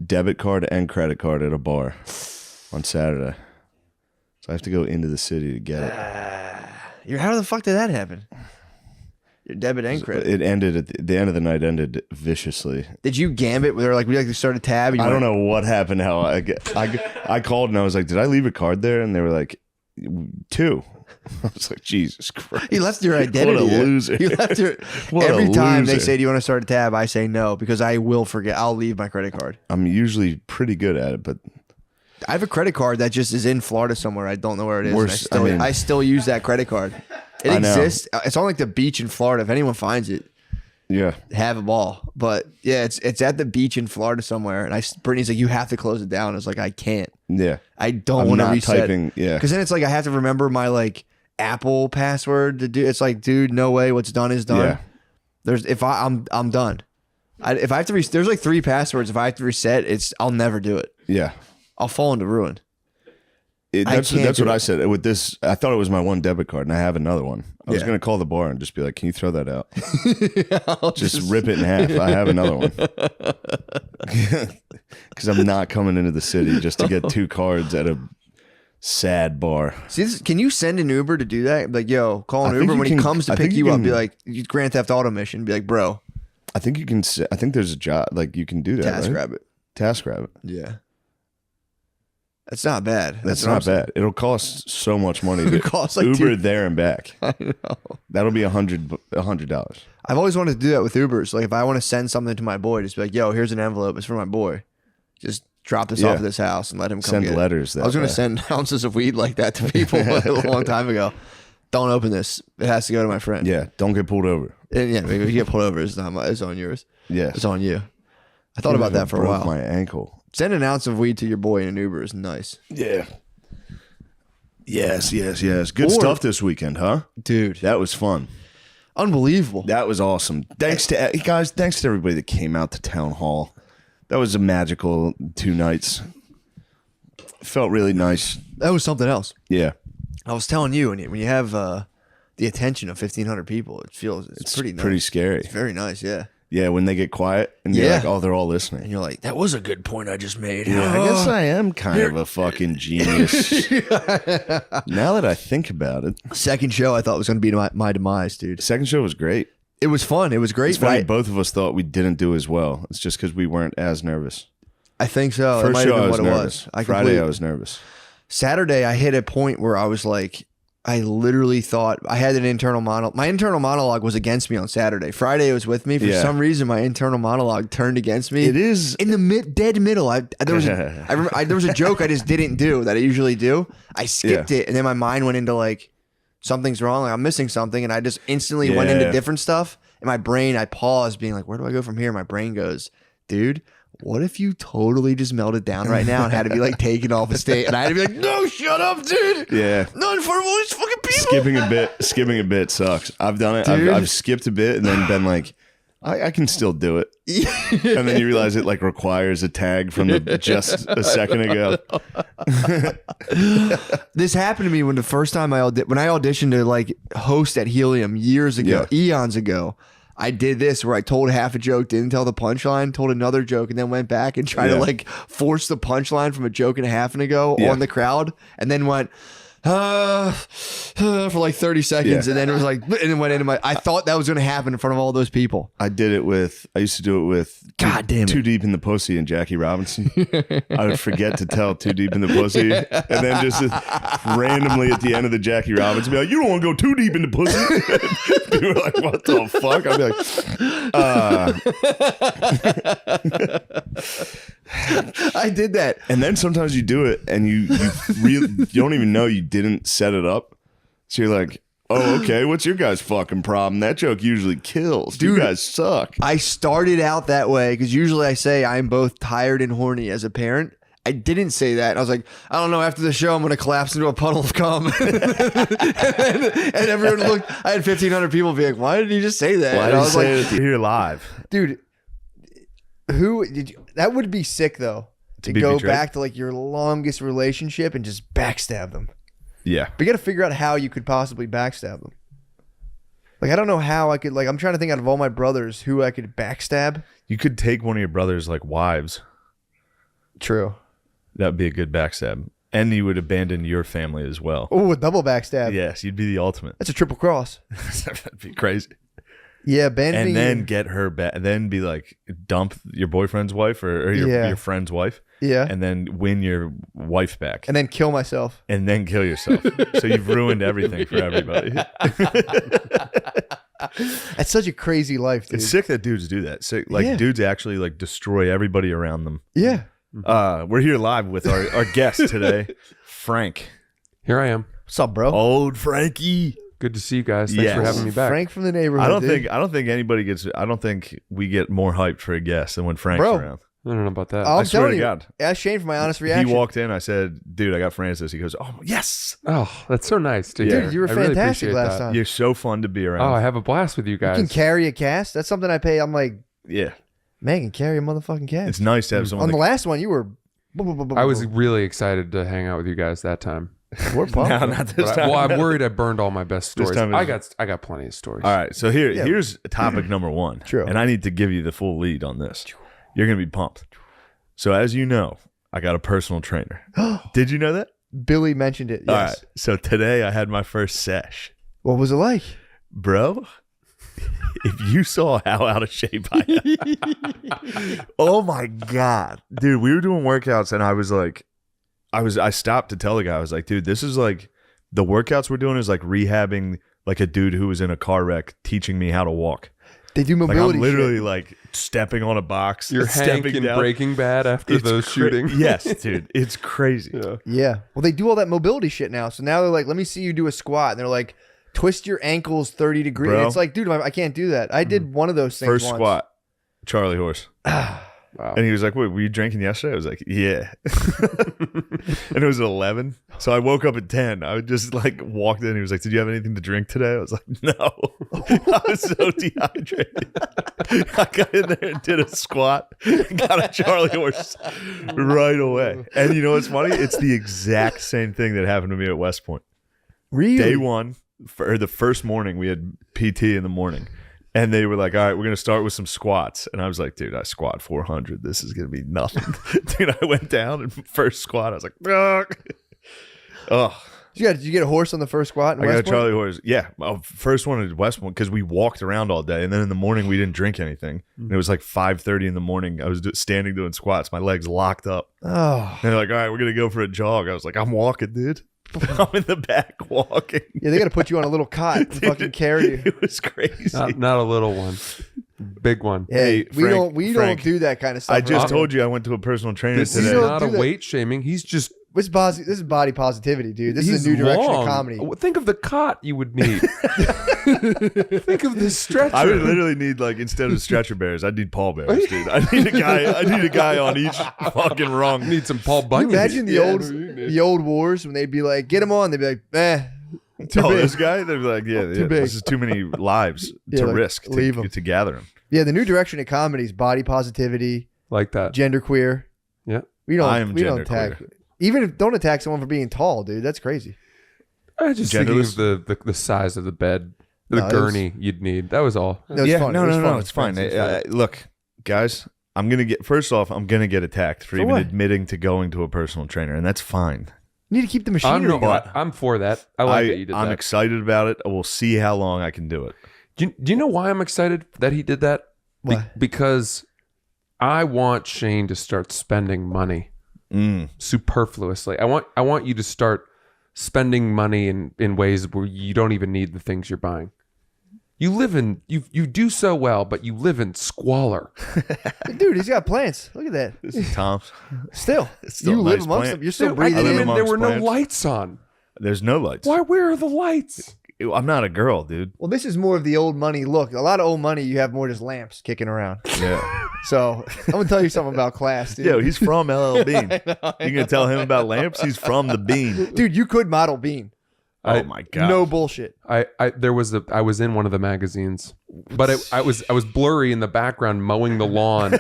[SPEAKER 1] debit card and credit card at a bar on Saturday. So I have to go into the city to get it.
[SPEAKER 5] How the fuck did that happen? Your debit and credit.
[SPEAKER 1] It ended at the end of the night, ended viciously.
[SPEAKER 5] Did you gambit? Where we like to start a tab? And you
[SPEAKER 1] I don't
[SPEAKER 5] went,
[SPEAKER 1] know what happened. How I called and I was like, "Did I leave a card there?" And they were like, 2. I was like, "Jesus Christ!"
[SPEAKER 5] You left your identity.
[SPEAKER 1] What a
[SPEAKER 5] there.
[SPEAKER 1] loser!
[SPEAKER 5] You left your.
[SPEAKER 1] What a
[SPEAKER 5] Every time they
[SPEAKER 1] loser.
[SPEAKER 5] say, "Do you want to start a tab?" I say no because I will forget. I'll leave my credit card.
[SPEAKER 1] I'm usually pretty good at it, but
[SPEAKER 5] I have a credit card that just is in Florida somewhere. I don't know where it is.
[SPEAKER 1] Worse,
[SPEAKER 5] And I still use that credit card. It
[SPEAKER 1] I know.
[SPEAKER 5] exists. It's on like the beach in Florida. If anyone finds it,
[SPEAKER 1] Yeah.
[SPEAKER 5] have a ball. But yeah, it's at the beach in Florida somewhere. And Brittany's like, you have to close it down. I was like, I can't.
[SPEAKER 1] Yeah.
[SPEAKER 5] I don't
[SPEAKER 1] I'm
[SPEAKER 5] want to
[SPEAKER 1] not
[SPEAKER 5] reset.
[SPEAKER 1] typing. Yeah.
[SPEAKER 5] Because then it's like I have to remember my like Apple password to do. It's like, dude, no way. What's done is done.
[SPEAKER 1] Yeah.
[SPEAKER 5] I'm done. If I have to there's like 3 passwords. If I have to reset, I'll never do it.
[SPEAKER 1] Yeah.
[SPEAKER 5] I'll fall into ruin.
[SPEAKER 1] That's
[SPEAKER 5] can't do
[SPEAKER 1] what
[SPEAKER 5] it.
[SPEAKER 1] I said with this. I thought it was my one debit card, and I have another one. I was
[SPEAKER 5] Yeah.
[SPEAKER 1] gonna call the bar and just be like, "Can you throw that out? just rip it in half." I have another one because I'm not coming into the city just to get 2 cards at a sad bar.
[SPEAKER 5] See, can you send an Uber to do that? Like, yo, call an
[SPEAKER 1] I think
[SPEAKER 5] Uber
[SPEAKER 1] you
[SPEAKER 5] when he
[SPEAKER 1] can-
[SPEAKER 5] comes to
[SPEAKER 1] I
[SPEAKER 5] pick
[SPEAKER 1] think
[SPEAKER 5] you
[SPEAKER 1] you
[SPEAKER 5] up. Be
[SPEAKER 1] can-
[SPEAKER 5] like, Grand Theft Auto mission. Be like, bro,
[SPEAKER 1] I think you can. I think there's a job like you can do that.
[SPEAKER 5] Task
[SPEAKER 1] right?
[SPEAKER 5] Rabbit.
[SPEAKER 1] Task Rabbit.
[SPEAKER 5] Yeah, that's not bad.
[SPEAKER 1] That's
[SPEAKER 5] what I'm
[SPEAKER 1] not bad. It'll cost so much money.
[SPEAKER 5] It
[SPEAKER 1] to
[SPEAKER 5] costs like
[SPEAKER 1] Uber
[SPEAKER 5] two-
[SPEAKER 1] there and back.
[SPEAKER 5] I know.
[SPEAKER 1] That'll be $100.
[SPEAKER 5] I've always wanted to do that with Ubers. Like, if I want to send something to my boy, just be like, yo, here's an envelope. It's for my boy. Just drop this
[SPEAKER 1] Yeah.
[SPEAKER 5] off at this house and let him come
[SPEAKER 1] Send
[SPEAKER 5] get it.
[SPEAKER 1] letters.
[SPEAKER 5] I was going
[SPEAKER 1] way.
[SPEAKER 5] to send ounces of weed like that to people a long time ago. Don't open this. It has to go to my friend.
[SPEAKER 1] Yeah, don't get pulled over.
[SPEAKER 5] And yeah, if you get pulled over, it's on yours.
[SPEAKER 1] Yes.
[SPEAKER 5] It's on you. I thought about that for a
[SPEAKER 1] Broke
[SPEAKER 5] while.
[SPEAKER 1] my ankle.
[SPEAKER 5] Send an ounce of weed to your boy in an Uber is nice.
[SPEAKER 1] Yeah. Yes. Good
[SPEAKER 5] Or-
[SPEAKER 1] stuff this weekend, huh?
[SPEAKER 5] Dude,
[SPEAKER 1] That was fun.
[SPEAKER 5] unbelievable.
[SPEAKER 1] That was awesome. Thanks to guys. Thanks to everybody that came out to town hall. That was a magical 2 nights. Felt really nice.
[SPEAKER 5] That was something else.
[SPEAKER 1] Yeah.
[SPEAKER 5] I was telling you, when you have the attention of 1,500 people, it's pretty nice.
[SPEAKER 1] Pretty scary.
[SPEAKER 5] It's very nice, yeah.
[SPEAKER 1] Yeah, when they get quiet and you're
[SPEAKER 5] Yeah.
[SPEAKER 1] like, oh, they're all
[SPEAKER 5] And
[SPEAKER 1] listening.
[SPEAKER 5] you're like, that was a good point I just made.
[SPEAKER 1] Yeah, I guess I am kind of a fucking genius. Now that I think about it.
[SPEAKER 5] Second show I thought was going to be my demise, dude.
[SPEAKER 1] The second show was great.
[SPEAKER 5] It was fun. It was great.
[SPEAKER 1] It's funny,
[SPEAKER 5] but
[SPEAKER 1] both of us thought we didn't do as well. It's just because we weren't as nervous.
[SPEAKER 5] I think so. It
[SPEAKER 1] First
[SPEAKER 5] might
[SPEAKER 1] show,
[SPEAKER 5] have
[SPEAKER 1] I
[SPEAKER 5] been
[SPEAKER 1] was
[SPEAKER 5] what it
[SPEAKER 1] nervous.
[SPEAKER 5] was.
[SPEAKER 1] Friday, I was nervous.
[SPEAKER 5] Saturday, I hit a point where I was like, I literally thought I had an internal monologue. My internal monologue was against me on Saturday. Friday, it was with me. For
[SPEAKER 1] Yeah.
[SPEAKER 5] some reason, my internal monologue turned against me.
[SPEAKER 1] It is.
[SPEAKER 5] in the dead middle. There was there was a joke I just didn't do that I usually do. I skipped it, and then my mind went into like something's wrong. Like I'm missing something, and I just instantly went into
[SPEAKER 1] Yeah.
[SPEAKER 5] different stuff. In my brain, I paused, being like, "Where do I go from here?" My brain goes, "Dude, what if you totally just melted down right now and had to be like taken off a stage?" And I had to be like, "No, shut up, dude.
[SPEAKER 1] Yeah.
[SPEAKER 5] Not in front of all these fucking people."
[SPEAKER 1] Skipping a bit sucks. I've done it.
[SPEAKER 5] Dude.
[SPEAKER 1] I've skipped a bit and then been like, I can still do it. And then you realize it like requires a tag from just a second ago.
[SPEAKER 5] This happened to me when the first time when I auditioned to like host at Helium years ago, eons ago. I did this where I told half a joke, didn't tell the punchline, told another joke, and then went back and tried to like force the punchline from a joke and a half ago on the crowd, and then went for like 30 seconds, and then it was like, and then went into my. I thought that was going to happen in front of all those people.
[SPEAKER 1] I used to do it with
[SPEAKER 5] God damn it.
[SPEAKER 1] Too Deep in the Pussy and Jackie Robinson. I would forget to tell Too Deep in the Pussy, and then just randomly at the end of the Jackie Robinson, be like, "You don't want to go too deep in the pussy." People were like, "What the fuck?" I'd be like,
[SPEAKER 5] I did that.
[SPEAKER 1] And then sometimes you do it, and you don't even know you didn't set it up. So you're like, "Oh, okay. What's your guys' fucking problem? That joke usually kills.
[SPEAKER 5] Dude.
[SPEAKER 1] You guys suck."
[SPEAKER 5] I started out that way because usually I say I'm both tired and horny as a parent. I didn't say that. I was like, I don't know. After the show, I'm going to collapse into a puddle of cum. and everyone looked. I had 1,500 people be like, "Why did he just say that?"
[SPEAKER 1] Why
[SPEAKER 5] And
[SPEAKER 1] did
[SPEAKER 5] I
[SPEAKER 1] you
[SPEAKER 5] was
[SPEAKER 1] say
[SPEAKER 5] like,
[SPEAKER 1] it at the-
[SPEAKER 2] Here live.
[SPEAKER 3] Dude, who did you? That would be sick though. To
[SPEAKER 2] be
[SPEAKER 3] go
[SPEAKER 2] betrayed?
[SPEAKER 3] back to like your longest relationship and just backstab them.
[SPEAKER 2] Yeah.
[SPEAKER 3] But you got to figure out how you could possibly backstab them. Like I don't know how I could. Like I'm trying to think out of all my brothers who I could backstab.
[SPEAKER 2] You could take one of your brother's like wives.
[SPEAKER 3] True.
[SPEAKER 2] That would be a good backstab. And you would abandon your family as well.
[SPEAKER 3] Oh, a double backstab.
[SPEAKER 2] Yes, you'd be the ultimate.
[SPEAKER 3] That's a triple cross.
[SPEAKER 2] That'd be crazy.
[SPEAKER 3] Yeah, abandoning
[SPEAKER 2] And then
[SPEAKER 3] your-
[SPEAKER 2] get her back. Then be like, dump your boyfriend's wife or your friend's wife.
[SPEAKER 3] Yeah.
[SPEAKER 2] And then win your wife back.
[SPEAKER 3] and then kill myself.
[SPEAKER 2] And then kill yourself. So you've ruined everything for everybody.
[SPEAKER 3] That's such a crazy life, dude.
[SPEAKER 2] It's sick that dudes do that. Sick, like
[SPEAKER 3] Yeah.
[SPEAKER 2] dudes actually like destroy everybody around them.
[SPEAKER 3] Yeah.
[SPEAKER 2] We're here live with our guest today, Frank.
[SPEAKER 6] Here I am.
[SPEAKER 5] What's up, bro?
[SPEAKER 2] Old Frankie.
[SPEAKER 6] Good to see you guys. Thanks for having me back.
[SPEAKER 3] Frank from the neighborhood.
[SPEAKER 2] I don't think anybody gets. I don't think we get more hyped for a guest than when Frank's
[SPEAKER 3] Bro.
[SPEAKER 2] around.
[SPEAKER 6] I don't know about that.
[SPEAKER 3] I'm
[SPEAKER 2] I swear
[SPEAKER 3] telling
[SPEAKER 2] to
[SPEAKER 3] you.
[SPEAKER 2] God.
[SPEAKER 3] Ask Shane for my honest reaction.
[SPEAKER 2] He walked in. I said, "Dude, I got Francis." He goes, "Oh yes,
[SPEAKER 6] Oh, that's so nice to
[SPEAKER 2] Yeah.
[SPEAKER 6] hear.
[SPEAKER 3] Dude, you were
[SPEAKER 6] I really
[SPEAKER 3] fantastic
[SPEAKER 6] appreciate
[SPEAKER 3] last
[SPEAKER 6] that.
[SPEAKER 3] time.
[SPEAKER 2] you're so fun to be
[SPEAKER 6] Oh,
[SPEAKER 2] around."
[SPEAKER 6] I have a blast with you
[SPEAKER 3] You
[SPEAKER 6] guys.
[SPEAKER 3] can carry a cast. That's something I pay. I'm like,
[SPEAKER 2] Yeah,
[SPEAKER 3] man, can carry a motherfucking cast.
[SPEAKER 2] it's nice to have someone.
[SPEAKER 3] On the
[SPEAKER 2] that-
[SPEAKER 3] last one, you were.
[SPEAKER 6] I was really excited to hang out with you guys that time.
[SPEAKER 3] We're pumped.
[SPEAKER 2] No, not this
[SPEAKER 6] But
[SPEAKER 2] time.
[SPEAKER 6] well, I'm worried I burned all my best
[SPEAKER 2] This
[SPEAKER 6] stories.
[SPEAKER 2] time is-
[SPEAKER 6] I got plenty of stories.
[SPEAKER 2] All right, so
[SPEAKER 3] Yeah.
[SPEAKER 2] here's topic number one.
[SPEAKER 3] True.
[SPEAKER 2] And I need to give you the full lead on this. You're gonna be pumped. So as you know, I got a personal trainer. Did you know that?
[SPEAKER 3] Billy mentioned it. Yes.
[SPEAKER 2] All right. So today I had my first sesh.
[SPEAKER 3] What was it like?
[SPEAKER 2] Bro, if you saw how out of shape I am. Oh my God. Dude, we were doing workouts and I was like, I stopped to tell the guy, I was like, dude, this is like, the workouts we're doing is like rehabbing like a dude who was in a car wreck teaching me how to walk.
[SPEAKER 3] They do
[SPEAKER 2] Like
[SPEAKER 3] mobility
[SPEAKER 2] I'm literally
[SPEAKER 3] shit.
[SPEAKER 2] like stepping on a box.
[SPEAKER 6] You're Hank
[SPEAKER 2] stepping
[SPEAKER 6] in
[SPEAKER 2] down.
[SPEAKER 6] Breaking Bad after
[SPEAKER 2] It's
[SPEAKER 6] those shootings.
[SPEAKER 2] Yes, dude. It's crazy.
[SPEAKER 6] Yeah.
[SPEAKER 3] Yeah. Well, they do all that mobility shit now. So now they're like, let me see you do a squat. And they're like, twist your ankles 30 degrees.
[SPEAKER 2] Bro.
[SPEAKER 3] It's like, dude, I can't do that. I did one of those things
[SPEAKER 2] First
[SPEAKER 3] once.
[SPEAKER 2] squat, Charlie Horse.
[SPEAKER 6] Wow.
[SPEAKER 2] And he was like, wait, were you drinking yesterday? I was like, yeah. And it was at 11. So I woke up at 10. I just like walked in. He was like, did you have anything to drink today? I was like, no. I was so dehydrated. I got in there and did a squat and got a Charlie Horse right away. And you know what's funny? It's the exact same thing that happened to me at West Point.
[SPEAKER 3] Really?
[SPEAKER 2] Day one, for the first morning, we had PT in the morning. And they were like, all right, we're going to start with some squats. And I was like, dude, I squat 400. This is going to be nothing. Dude, I went down and first squat, I was like, ugh. Oh,
[SPEAKER 3] Did you get a horse on the first squat in
[SPEAKER 2] I got a
[SPEAKER 3] West Point?
[SPEAKER 2] Charlie Horse. Yeah. My first one at West Point because we walked around all day. And then in the morning, we didn't drink anything. And it was like 5:30 in the morning. I was standing doing squats. My legs locked up.
[SPEAKER 3] Oh.
[SPEAKER 2] And they're like, all right, we're going to go for a jog. I was like, I'm walking, dude. I'm in the back walking.
[SPEAKER 3] Yeah, they got to put you on a little cot and
[SPEAKER 2] Dude,
[SPEAKER 3] fucking carry you.
[SPEAKER 2] It was crazy.
[SPEAKER 6] Not a little one. Big one.
[SPEAKER 3] Hey, we
[SPEAKER 2] Frank,
[SPEAKER 3] don't
[SPEAKER 2] Frank,
[SPEAKER 3] do that kind of stuff.
[SPEAKER 2] I just
[SPEAKER 3] around
[SPEAKER 2] told you I went to a personal trainer
[SPEAKER 6] This
[SPEAKER 2] today.
[SPEAKER 6] is
[SPEAKER 3] don't
[SPEAKER 6] not
[SPEAKER 3] do
[SPEAKER 6] a
[SPEAKER 3] that.
[SPEAKER 6] weight shaming. He's just
[SPEAKER 3] This is body positivity, dude. This is
[SPEAKER 6] he's
[SPEAKER 3] a new direction
[SPEAKER 6] long.
[SPEAKER 3] of comedy.
[SPEAKER 6] Think of the cot you would need. Think of the stretcher.
[SPEAKER 2] I would literally need like instead of stretcher bears, I'd need pallbearers, dude. I need a guy on each fucking rung.
[SPEAKER 6] need some Paul
[SPEAKER 3] Can
[SPEAKER 6] Bunyan.
[SPEAKER 3] you imagine the old wars when they'd be like, get him on. They'd be like, too
[SPEAKER 2] Oh,
[SPEAKER 3] big.
[SPEAKER 2] this guy? They'd be like, yeah,
[SPEAKER 3] big.
[SPEAKER 2] this is too many lives
[SPEAKER 3] Yeah,
[SPEAKER 2] to
[SPEAKER 3] like,
[SPEAKER 2] risk
[SPEAKER 3] leave 'em.
[SPEAKER 2] to gather him.
[SPEAKER 3] Yeah, the new direction of comedy is body positivity,
[SPEAKER 6] like that.
[SPEAKER 3] genderqueer.
[SPEAKER 6] Yeah.
[SPEAKER 3] We don't.
[SPEAKER 2] I am
[SPEAKER 3] we don't attack.
[SPEAKER 2] genderqueer.
[SPEAKER 3] Even if don't attack someone for being tall, dude. That's crazy.
[SPEAKER 6] I was just thinking
[SPEAKER 2] Genderless?
[SPEAKER 6] of the size of the bed, the
[SPEAKER 3] No, it was-
[SPEAKER 6] gurney you'd need. That was all.
[SPEAKER 3] That was fun.
[SPEAKER 2] no,
[SPEAKER 3] It was
[SPEAKER 2] no,
[SPEAKER 3] fun.
[SPEAKER 2] no, it's fine.
[SPEAKER 3] It was fun.
[SPEAKER 2] Look, guys, I'm gonna get attacked for even
[SPEAKER 3] what?
[SPEAKER 2] admitting to going to a personal trainer, and that's fine.
[SPEAKER 3] You need to keep the machinery going.
[SPEAKER 6] I'm for that. I like that you did
[SPEAKER 2] I'm
[SPEAKER 6] that.
[SPEAKER 2] excited about it. We'll see how long I can do it.
[SPEAKER 6] Do you know why I'm excited that he did that?
[SPEAKER 3] Why?
[SPEAKER 6] Because I want Shane to start spending money superfluously. I want you to start spending money in ways where you don't even need the things you're buying. You live in you do so well, but you live in squalor.
[SPEAKER 3] Dude, he's got plants. Look at that.
[SPEAKER 2] This is Tom's.
[SPEAKER 3] Still,
[SPEAKER 2] Still
[SPEAKER 3] you
[SPEAKER 2] a
[SPEAKER 3] live
[SPEAKER 2] nice
[SPEAKER 3] amongst
[SPEAKER 2] plant.
[SPEAKER 3] them. You're still
[SPEAKER 6] Dude, I
[SPEAKER 3] breathing
[SPEAKER 6] came
[SPEAKER 2] live
[SPEAKER 3] in.
[SPEAKER 6] in, there
[SPEAKER 2] amongst
[SPEAKER 6] were no
[SPEAKER 2] plants.
[SPEAKER 6] lights on.
[SPEAKER 2] There's no lights.
[SPEAKER 6] Why? Where are the lights?
[SPEAKER 2] I'm not a girl, dude.
[SPEAKER 3] Well, this is more of the old money look. A lot of old money, you have more just lamps kicking around.
[SPEAKER 2] Yeah.
[SPEAKER 3] So I'm gonna tell you something about class, dude.
[SPEAKER 2] Yo, he's from LL Bean. You gonna tell him about lamps? He's from the Bean.
[SPEAKER 3] Dude, you could model Bean.
[SPEAKER 2] Oh my god.
[SPEAKER 3] No bullshit.
[SPEAKER 6] I was in one of the magazines, but I was blurry in the background mowing the lawn.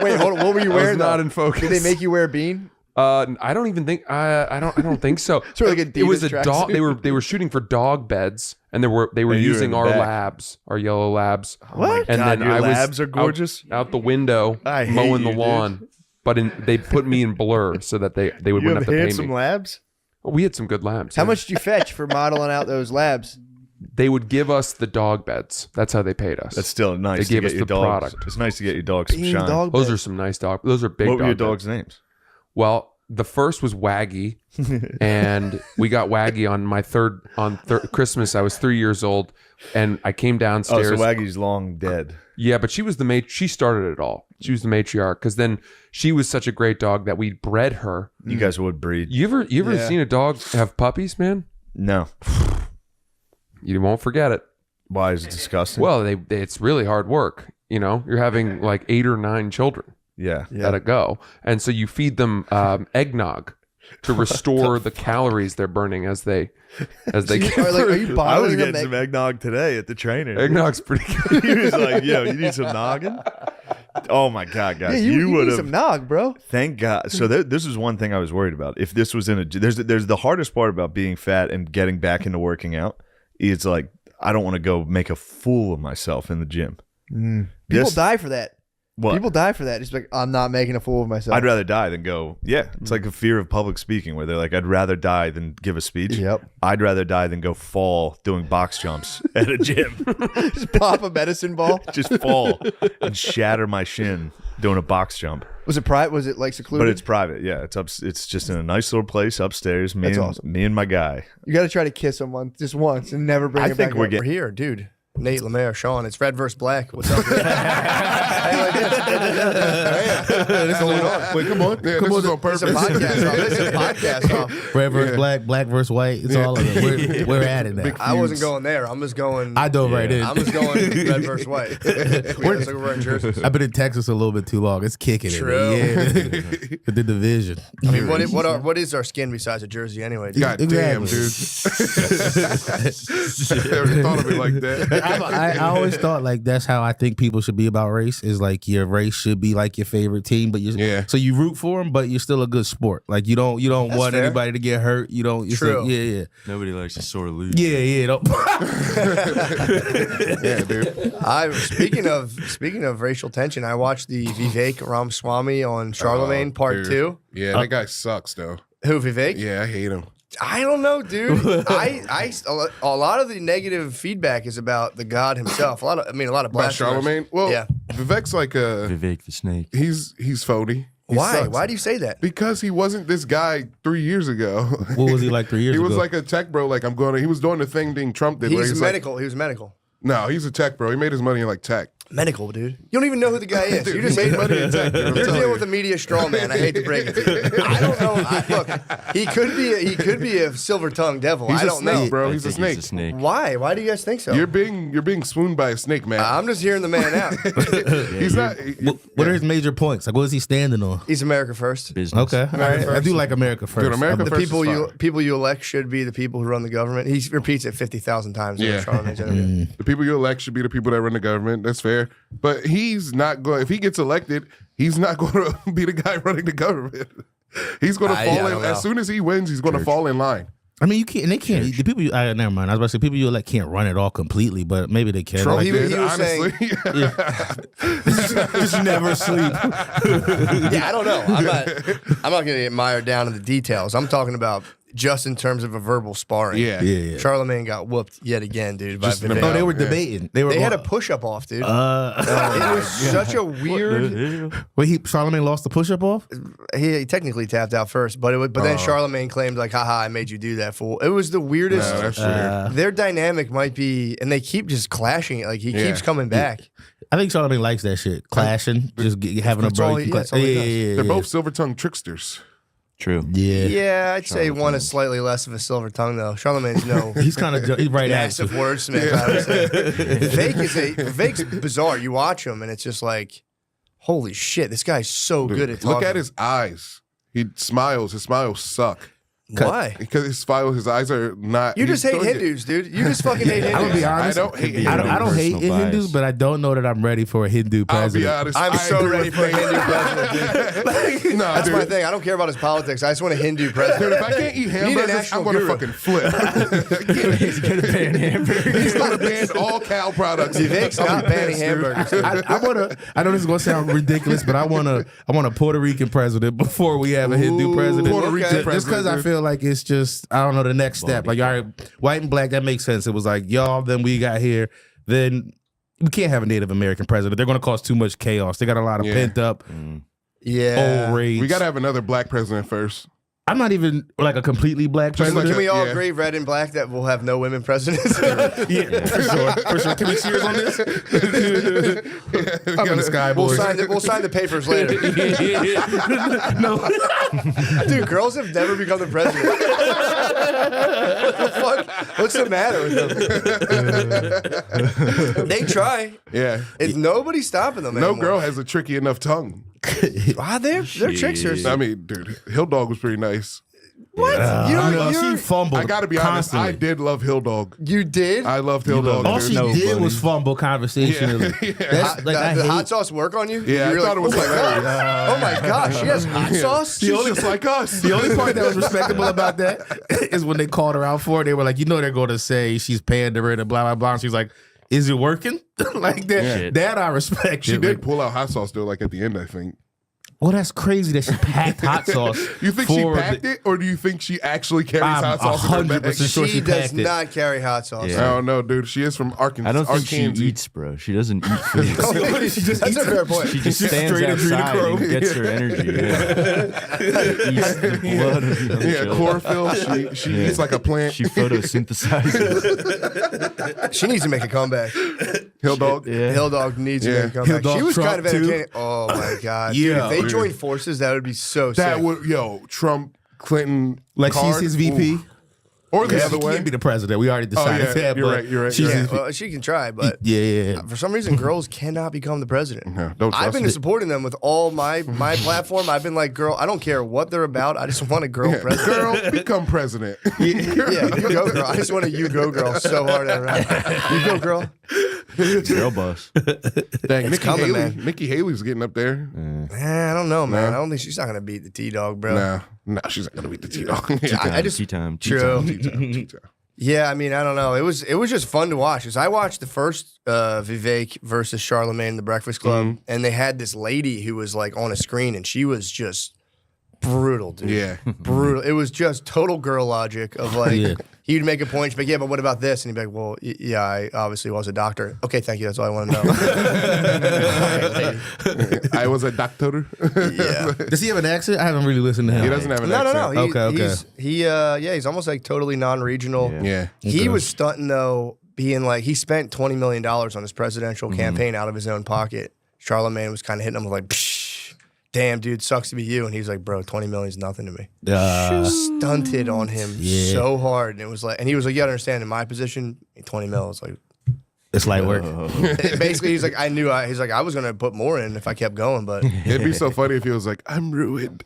[SPEAKER 3] Wait, hold on. What were you
[SPEAKER 6] I was
[SPEAKER 3] wearing?
[SPEAKER 6] not
[SPEAKER 3] though?
[SPEAKER 6] in focus.
[SPEAKER 3] Did they make you wear a bean?
[SPEAKER 6] I don't even think I don't think so.
[SPEAKER 3] Sort of like
[SPEAKER 6] It was a
[SPEAKER 3] Adidas
[SPEAKER 6] dog.
[SPEAKER 3] tracksuit.
[SPEAKER 6] They were shooting for dog beds, and they were
[SPEAKER 2] And you were
[SPEAKER 6] using
[SPEAKER 2] in the
[SPEAKER 6] our
[SPEAKER 2] back.
[SPEAKER 6] labs, our yellow labs.
[SPEAKER 3] What?
[SPEAKER 6] And
[SPEAKER 2] God,
[SPEAKER 6] then
[SPEAKER 2] your
[SPEAKER 6] I was
[SPEAKER 2] labs are gorgeous.
[SPEAKER 6] out the window
[SPEAKER 2] I hate
[SPEAKER 6] mowing the
[SPEAKER 2] you, dude.
[SPEAKER 6] lawn. But they put me in blur so that they
[SPEAKER 2] You
[SPEAKER 6] wouldn't
[SPEAKER 2] have
[SPEAKER 6] have to pay
[SPEAKER 2] handsome
[SPEAKER 6] me.
[SPEAKER 2] labs?
[SPEAKER 6] We had some good labs.
[SPEAKER 3] How
[SPEAKER 6] yeah.
[SPEAKER 3] much did you fetch for modeling out those labs?
[SPEAKER 6] They would give us the dog beds. That's how they paid us.
[SPEAKER 2] That's still nice
[SPEAKER 6] They
[SPEAKER 2] to
[SPEAKER 6] gave
[SPEAKER 2] get
[SPEAKER 6] us
[SPEAKER 2] your
[SPEAKER 6] the
[SPEAKER 2] dogs.
[SPEAKER 6] product.
[SPEAKER 2] It's nice to get your dogs some
[SPEAKER 3] Bean
[SPEAKER 2] shine.
[SPEAKER 3] dog
[SPEAKER 6] Those
[SPEAKER 3] bed.
[SPEAKER 6] are some nice dog. Those are big.
[SPEAKER 2] What were your
[SPEAKER 6] dog
[SPEAKER 2] dogs' names?
[SPEAKER 6] beds. Well, the first was Waggy, and we got Waggy on Christmas. I was 3 years old, and I came
[SPEAKER 2] Oh,
[SPEAKER 6] downstairs.
[SPEAKER 2] so Waggy's long dead.
[SPEAKER 6] Yeah, but she was she started it all. She was the matriarch because then she was such a great dog that we bred her.
[SPEAKER 2] You guys would breed.
[SPEAKER 6] You ever seen a dog have puppies, man?
[SPEAKER 2] No.
[SPEAKER 6] You won't forget it.
[SPEAKER 2] Why is it disgusting?
[SPEAKER 6] Well, it's really hard work. You know, you're having like 8 or 9 children
[SPEAKER 2] yeah.
[SPEAKER 6] at a go, and so you feed them eggnog to restore the calories they're burning as they
[SPEAKER 3] Are you
[SPEAKER 2] I was
[SPEAKER 3] bottling
[SPEAKER 2] getting
[SPEAKER 3] them?
[SPEAKER 2] some eggnog today at the trainer.
[SPEAKER 6] Eggnog's pretty good.
[SPEAKER 2] He was like, "Yo, you need some noggin?" Oh my god, guys,
[SPEAKER 3] Yeah, you
[SPEAKER 2] would
[SPEAKER 3] need
[SPEAKER 2] have.
[SPEAKER 3] some nog, bro.
[SPEAKER 2] Thank God. So this is one thing I was worried about. If this was in a, there's the hardest part about being fat and getting back into working out. It's like I don't want to go make a fool of myself in the gym.
[SPEAKER 3] People die for that.
[SPEAKER 2] What?
[SPEAKER 3] People die for that. It's like, I'm not making a fool of myself.
[SPEAKER 2] I'd rather die than go. Yeah, it's like a fear of public speaking where they're like, I'd rather die than give a speech.
[SPEAKER 3] Yep.
[SPEAKER 2] I'd rather die than go fall doing box jumps at a gym.
[SPEAKER 3] Just pop a medicine ball.
[SPEAKER 2] Just fall and shatter my shin doing a box jump.
[SPEAKER 3] Was it private? Was it like secluded?
[SPEAKER 2] But it's private. Yeah, it's up. It's just in a nice little place upstairs.
[SPEAKER 3] That's awesome.
[SPEAKER 2] Me and my guy.
[SPEAKER 3] You got to try to kiss someone just once and never bring
[SPEAKER 2] I
[SPEAKER 3] it
[SPEAKER 2] think
[SPEAKER 3] back
[SPEAKER 2] we're
[SPEAKER 3] up.
[SPEAKER 2] getting.
[SPEAKER 7] We're here, dude. Nate, Lemaire, Sean. It's red versus black. What's up? What's going on?
[SPEAKER 8] Wait, come on.
[SPEAKER 7] Yeah,
[SPEAKER 8] Come
[SPEAKER 7] this
[SPEAKER 8] on.
[SPEAKER 7] is on purpose. This is a podcast. This is a podcast.
[SPEAKER 8] Red versus black, black versus white. It's all of it. We're at it now.
[SPEAKER 7] I wasn't going there. I'm just going.
[SPEAKER 8] I dove right in.
[SPEAKER 7] I'm just going red versus white. We're wearing jerseys.
[SPEAKER 8] I've been in Texas a little bit too long. It's kicking
[SPEAKER 7] True.
[SPEAKER 8] it. Yeah. The division.
[SPEAKER 7] I mean, what is our skin besides a jersey anyway? Dude?
[SPEAKER 8] God damn,
[SPEAKER 9] Never thought of it like that.
[SPEAKER 8] I always thought like that's how I think people should be about race. Is like your race should be like your favorite team, but so you root for them, but you're still a good sport. Like you don't want
[SPEAKER 7] fair.
[SPEAKER 8] anybody to get hurt. You don't.
[SPEAKER 7] True.
[SPEAKER 8] Yeah.
[SPEAKER 10] Nobody likes to sore lose.
[SPEAKER 8] Yeah. Don't.
[SPEAKER 9] Yeah, dude.
[SPEAKER 7] Speaking of racial tension, I watched the Vivek Ramaswamy on Charlemagne Part
[SPEAKER 9] dude.
[SPEAKER 7] 2.
[SPEAKER 9] Yeah, that guy sucks though.
[SPEAKER 7] Who, Vivek?
[SPEAKER 9] Yeah, I hate him.
[SPEAKER 7] I don't know, dude. A lot of the negative feedback is about the god himself. A lot of
[SPEAKER 9] About
[SPEAKER 7] blasphemers.
[SPEAKER 9] Charlemagne? Well,
[SPEAKER 7] Yeah.
[SPEAKER 9] Vivek's like
[SPEAKER 10] Vivek the snake.
[SPEAKER 9] he's phony. He
[SPEAKER 7] Why?
[SPEAKER 9] sucks.
[SPEAKER 7] Why do you say that?
[SPEAKER 9] Because he wasn't this guy 3 years ago.
[SPEAKER 8] What was he like 3 years
[SPEAKER 9] He
[SPEAKER 8] ago?
[SPEAKER 9] was like a tech bro. Like he was doing the thing Trump did. where
[SPEAKER 7] He's
[SPEAKER 9] he's like,
[SPEAKER 7] medical. He was medical.
[SPEAKER 9] no, he's a tech bro. He made his money in like tech.
[SPEAKER 7] Medical, dude. You don't even know who the guy is.
[SPEAKER 9] Dude,
[SPEAKER 7] You just
[SPEAKER 9] he made money in tech. Dude, I'm
[SPEAKER 7] You're
[SPEAKER 9] telling
[SPEAKER 7] dealing
[SPEAKER 9] you.
[SPEAKER 7] with a media straw man. I hate to break it to you. I don't know. Look, he could be a silver-tongued devil.
[SPEAKER 9] He's
[SPEAKER 7] I
[SPEAKER 9] a
[SPEAKER 7] don't
[SPEAKER 9] snake,
[SPEAKER 7] know.
[SPEAKER 9] bro.
[SPEAKER 10] I
[SPEAKER 9] He's a
[SPEAKER 10] think
[SPEAKER 9] snake.
[SPEAKER 10] He's a snake.
[SPEAKER 7] Why? Why do you guys think so?
[SPEAKER 9] You're being swooned by a snake, man.
[SPEAKER 7] I'm just hearing the man out.
[SPEAKER 9] He's not.
[SPEAKER 8] What are his major points? Like, what is he standing on?
[SPEAKER 7] He's America first.
[SPEAKER 10] Business.
[SPEAKER 8] Okay, all right. I do like America first.
[SPEAKER 9] Dude, America
[SPEAKER 7] The
[SPEAKER 9] first
[SPEAKER 7] people
[SPEAKER 9] is
[SPEAKER 7] you
[SPEAKER 9] fine.
[SPEAKER 7] elect should be the people who run the government. He repeats it 50,000 times in
[SPEAKER 9] Yeah.
[SPEAKER 7] Charlemagne's interview.
[SPEAKER 9] The people you elect should be the people that run the government. That's fair. But he's not going. If he gets elected, he's not going to be the guy running the government. He's going to fall
[SPEAKER 7] I
[SPEAKER 9] in.
[SPEAKER 7] don't know.
[SPEAKER 9] As soon as he wins, he's going to fall in line.
[SPEAKER 8] I mean, you can't. And they can't. The people. Never mind. I was about to say people you elect can't run it all completely, but maybe they can.
[SPEAKER 9] Trump
[SPEAKER 8] Like,
[SPEAKER 7] he
[SPEAKER 9] did,
[SPEAKER 7] was saying-
[SPEAKER 9] honestly.
[SPEAKER 8] just never sleep.
[SPEAKER 7] Yeah, I don't know. I'm not going to get mired down in the details. I'm talking about just in terms of a verbal sparring.
[SPEAKER 9] Yeah.
[SPEAKER 8] Yeah.
[SPEAKER 7] Charlemagne got whooped yet again, dude. By
[SPEAKER 9] Just in a
[SPEAKER 7] Vivek.
[SPEAKER 8] No, they were
[SPEAKER 9] Yeah.
[SPEAKER 8] debating. They were.
[SPEAKER 7] They had a push-up off, dude. it
[SPEAKER 8] Uh,
[SPEAKER 7] was such a weird.
[SPEAKER 8] wait, Charlemagne lost the push-up off.
[SPEAKER 7] He technically tapped out first, but then Charlemagne claimed like, "Haha, I made you do that, fool." It was the weirdest.
[SPEAKER 9] Nah, that's weird.
[SPEAKER 7] Their dynamic might be, and they keep just clashing it. Like he keeps coming back.
[SPEAKER 8] I think Charlemagne likes that shit, clashing, just having a
[SPEAKER 7] That's all
[SPEAKER 8] bro.
[SPEAKER 7] he- that's all he does.
[SPEAKER 9] They're both silver-tongued tricksters.
[SPEAKER 10] True.
[SPEAKER 8] Yeah.
[SPEAKER 7] Yeah, I'd say one is slightly less of a silver tongue though. Charlemagne's no.
[SPEAKER 8] He's kind of he's right at
[SPEAKER 7] Massive
[SPEAKER 8] you.
[SPEAKER 7] wordsmith. I would say. Vivek's bizarre. You watch him, and it's just like, holy shit, this guy's so good at talking.
[SPEAKER 9] Look at his eyes. He smiles. His smiles suck.
[SPEAKER 7] Why?
[SPEAKER 9] Because his eyes are not.
[SPEAKER 7] You
[SPEAKER 9] he's
[SPEAKER 7] just hate
[SPEAKER 9] doing it.
[SPEAKER 7] Hindus, dude. You just fucking hate Hindus.
[SPEAKER 8] I'm gonna be
[SPEAKER 9] I
[SPEAKER 8] honest.
[SPEAKER 9] don't hate
[SPEAKER 8] I don't hate
[SPEAKER 10] Personal bias.
[SPEAKER 8] Hindus, but I don't know that I'm ready for a Hindu
[SPEAKER 9] I'll be
[SPEAKER 8] president.
[SPEAKER 9] honest.
[SPEAKER 7] I'm
[SPEAKER 9] I
[SPEAKER 7] so
[SPEAKER 9] agree
[SPEAKER 7] ready
[SPEAKER 9] with
[SPEAKER 7] for a
[SPEAKER 9] Nate.
[SPEAKER 7] Hindu president, dude.
[SPEAKER 9] Nah,
[SPEAKER 7] That's
[SPEAKER 9] dude.
[SPEAKER 7] my thing. I don't care about his politics. I just want a Hindu
[SPEAKER 9] Dude,
[SPEAKER 7] president.
[SPEAKER 9] if I can't eat
[SPEAKER 7] need a
[SPEAKER 9] hamburgers,
[SPEAKER 7] national
[SPEAKER 9] I'm gonna
[SPEAKER 7] guru.
[SPEAKER 9] fucking flip.
[SPEAKER 8] He's gonna ban hamburgers.
[SPEAKER 9] He's gonna ban all cow products.
[SPEAKER 7] Vivek's
[SPEAKER 9] I'll
[SPEAKER 7] not
[SPEAKER 9] be
[SPEAKER 7] banning
[SPEAKER 9] pissed, dude.
[SPEAKER 7] hamburgers.
[SPEAKER 8] I want to. I know this is gonna sound ridiculous, but I want a Puerto Rican president before we have a Hindu president.
[SPEAKER 9] Puerto Rican
[SPEAKER 8] Just
[SPEAKER 9] president,
[SPEAKER 8] because I
[SPEAKER 9] dude.
[SPEAKER 8] feel like it's just I don't know the next step. Like all right, white and black, that makes sense. It was like y'all, then we got here, then we can't have a Native American president. They're gonna cause too much chaos. They got a lot of
[SPEAKER 9] Yeah.
[SPEAKER 8] pent up.
[SPEAKER 7] Yeah.
[SPEAKER 8] Old rage.
[SPEAKER 9] We got to have another black president first.
[SPEAKER 8] I'm not even like a completely black
[SPEAKER 9] Just
[SPEAKER 8] president.
[SPEAKER 9] like
[SPEAKER 7] Can we all
[SPEAKER 9] Yeah.
[SPEAKER 7] agree, red and black, that we'll have no women presidents?
[SPEAKER 8] Yeah, for sure. For sure. Can we cheers on this? I'm in the sky,
[SPEAKER 7] We'll
[SPEAKER 8] boys.
[SPEAKER 7] sign the papers later.
[SPEAKER 8] No.
[SPEAKER 7] Dude, girls have never become the president. What the fuck? What's the matter with them? They try.
[SPEAKER 9] Yeah.
[SPEAKER 7] Nobody's stopping them
[SPEAKER 9] No
[SPEAKER 7] anymore.
[SPEAKER 9] girl has a tricky enough tongue.
[SPEAKER 7] They're tricksters.
[SPEAKER 9] I mean, dude, Hill Dog was pretty nice.
[SPEAKER 7] What?
[SPEAKER 8] She fumbled.
[SPEAKER 9] I got to be honest.
[SPEAKER 8] constantly.
[SPEAKER 9] I did love Hill Dog.
[SPEAKER 7] You did?
[SPEAKER 9] I loved Hill Dog.
[SPEAKER 8] All
[SPEAKER 9] dude.
[SPEAKER 8] she
[SPEAKER 10] No,
[SPEAKER 8] did
[SPEAKER 10] buddy.
[SPEAKER 8] was fumble conversationally. That's like I
[SPEAKER 7] the
[SPEAKER 8] hate.
[SPEAKER 7] hot sauce work on you?
[SPEAKER 9] Yeah,
[SPEAKER 7] You
[SPEAKER 9] I
[SPEAKER 7] were
[SPEAKER 9] thought it was
[SPEAKER 7] oh my
[SPEAKER 9] hilarious.
[SPEAKER 7] God. Oh my gosh, she has hot sauce?
[SPEAKER 9] She's just like us.
[SPEAKER 8] The only part that was respectable about that is when they called her out for it. They were like, they're going to say she's pandering and blah, blah, blah. And she was like, is it working? Like that.
[SPEAKER 10] Yeah.
[SPEAKER 8] That I respect.
[SPEAKER 9] She
[SPEAKER 8] it.
[SPEAKER 9] did
[SPEAKER 8] Like,
[SPEAKER 9] pull out hot sauce though, like at the end, I think.
[SPEAKER 8] well, that's crazy that she packed hot sauce.
[SPEAKER 9] You think she
[SPEAKER 8] for
[SPEAKER 9] packed
[SPEAKER 8] the-
[SPEAKER 9] it, or do you think she actually carries
[SPEAKER 8] I'm
[SPEAKER 9] hot sauce in her
[SPEAKER 8] 100%
[SPEAKER 9] bag?
[SPEAKER 8] sure
[SPEAKER 7] She
[SPEAKER 8] she
[SPEAKER 7] does
[SPEAKER 8] packed it.
[SPEAKER 7] not carry hot sauce.
[SPEAKER 10] Yeah.
[SPEAKER 9] I don't know, dude. She is from Arkansas.
[SPEAKER 10] I don't think she
[SPEAKER 9] Arkansas.
[SPEAKER 10] eats, bro. She doesn't eat food.
[SPEAKER 7] That's a fair point.
[SPEAKER 10] She just
[SPEAKER 8] She's
[SPEAKER 10] stands
[SPEAKER 8] straight
[SPEAKER 10] outside
[SPEAKER 8] adrenochrome.
[SPEAKER 10] and gets her energy. Yeah. Eats the blood of the other
[SPEAKER 9] Yeah,
[SPEAKER 10] children.
[SPEAKER 9] chlorophyll. She
[SPEAKER 10] Yeah.
[SPEAKER 9] eats like a plant.
[SPEAKER 10] She photosynthesizes.
[SPEAKER 7] She needs to make a comeback.
[SPEAKER 9] Hill Dog.
[SPEAKER 10] Yeah.
[SPEAKER 7] Hill Dog needs to
[SPEAKER 9] Yeah.
[SPEAKER 7] make a comeback.
[SPEAKER 8] Hill Dog
[SPEAKER 7] She was
[SPEAKER 8] Trump,
[SPEAKER 7] kind of
[SPEAKER 8] too.
[SPEAKER 7] entertaining. Oh my God.
[SPEAKER 8] Yeah.
[SPEAKER 7] Dude, if they
[SPEAKER 9] Dude.
[SPEAKER 7] joined forces, that would be so sick.
[SPEAKER 9] That would, Trump, Clinton,
[SPEAKER 8] Like
[SPEAKER 9] Card,
[SPEAKER 8] she's his VP.
[SPEAKER 9] ooh. Or the
[SPEAKER 8] Yeah,
[SPEAKER 9] other
[SPEAKER 8] she
[SPEAKER 9] way.
[SPEAKER 8] can't be the president. We already decided
[SPEAKER 9] yeah,
[SPEAKER 8] that.
[SPEAKER 9] you're
[SPEAKER 8] but
[SPEAKER 9] right, you're right,
[SPEAKER 8] She's
[SPEAKER 9] you're
[SPEAKER 7] Yeah,
[SPEAKER 8] his
[SPEAKER 7] well, she can try, but
[SPEAKER 8] yeah.
[SPEAKER 7] for some reason, girls cannot become the president.
[SPEAKER 9] No, don't
[SPEAKER 7] I've
[SPEAKER 9] trust
[SPEAKER 7] been
[SPEAKER 9] it.
[SPEAKER 7] supporting them with all my platform. I've been like, girl, I don't care what they're about. I just want a girl president.
[SPEAKER 9] Girl, become president.
[SPEAKER 7] Yeah, you go, girl. I just want a you go, girl so hard. You go, girl.
[SPEAKER 10] Girl boss.
[SPEAKER 9] Dang, Nikki
[SPEAKER 7] coming,
[SPEAKER 9] Haley.
[SPEAKER 7] man.
[SPEAKER 9] Nikki Haley's getting up there.
[SPEAKER 7] I don't know, man. I don't think she's not gonna beat the T-Dog, bro.
[SPEAKER 9] Nah, she's not gonna beat the T-Dog.
[SPEAKER 7] I just
[SPEAKER 10] Tea time.
[SPEAKER 7] true.
[SPEAKER 9] T-Time.
[SPEAKER 7] Yeah, I mean, I don't know. It was just fun to watch. Cause I watched the first Vivek versus Charlemagne in the Breakfast Club, and they had this lady who was like on a screen, and she was just brutal, dude.
[SPEAKER 9] Yeah.
[SPEAKER 7] Brutal. It was just total girl logic of like,
[SPEAKER 8] Yeah.
[SPEAKER 7] he'd make a point, she'd be like, yeah, but what about this? And he'd be like, well, yeah, I obviously was a doctor. Okay, thank you. That's all I want to know.
[SPEAKER 9] I was a doctor.
[SPEAKER 7] Yeah.
[SPEAKER 8] Does he have an accent? I haven't really listened to him.
[SPEAKER 9] He doesn't have an
[SPEAKER 7] No,
[SPEAKER 9] accent.
[SPEAKER 7] no.
[SPEAKER 8] Okay.
[SPEAKER 7] He's almost like totally non-regional.
[SPEAKER 9] Yeah.
[SPEAKER 7] He was stunting though, being like he spent $20 million on his presidential campaign out of his own pocket. Charlemagne was kind of hitting him with like, psh, damn, dude, sucks to be you. And he's like, bro, 20 million is nothing to me. Stunted on him so hard. And it was like, and he was like, you gotta understand, in my position, 20 mil is like,
[SPEAKER 8] It's light work.
[SPEAKER 7] basically, he's like, he's like, I was gonna put more in if I kept going, but
[SPEAKER 9] It'd be so funny if he was like, I'm ruined.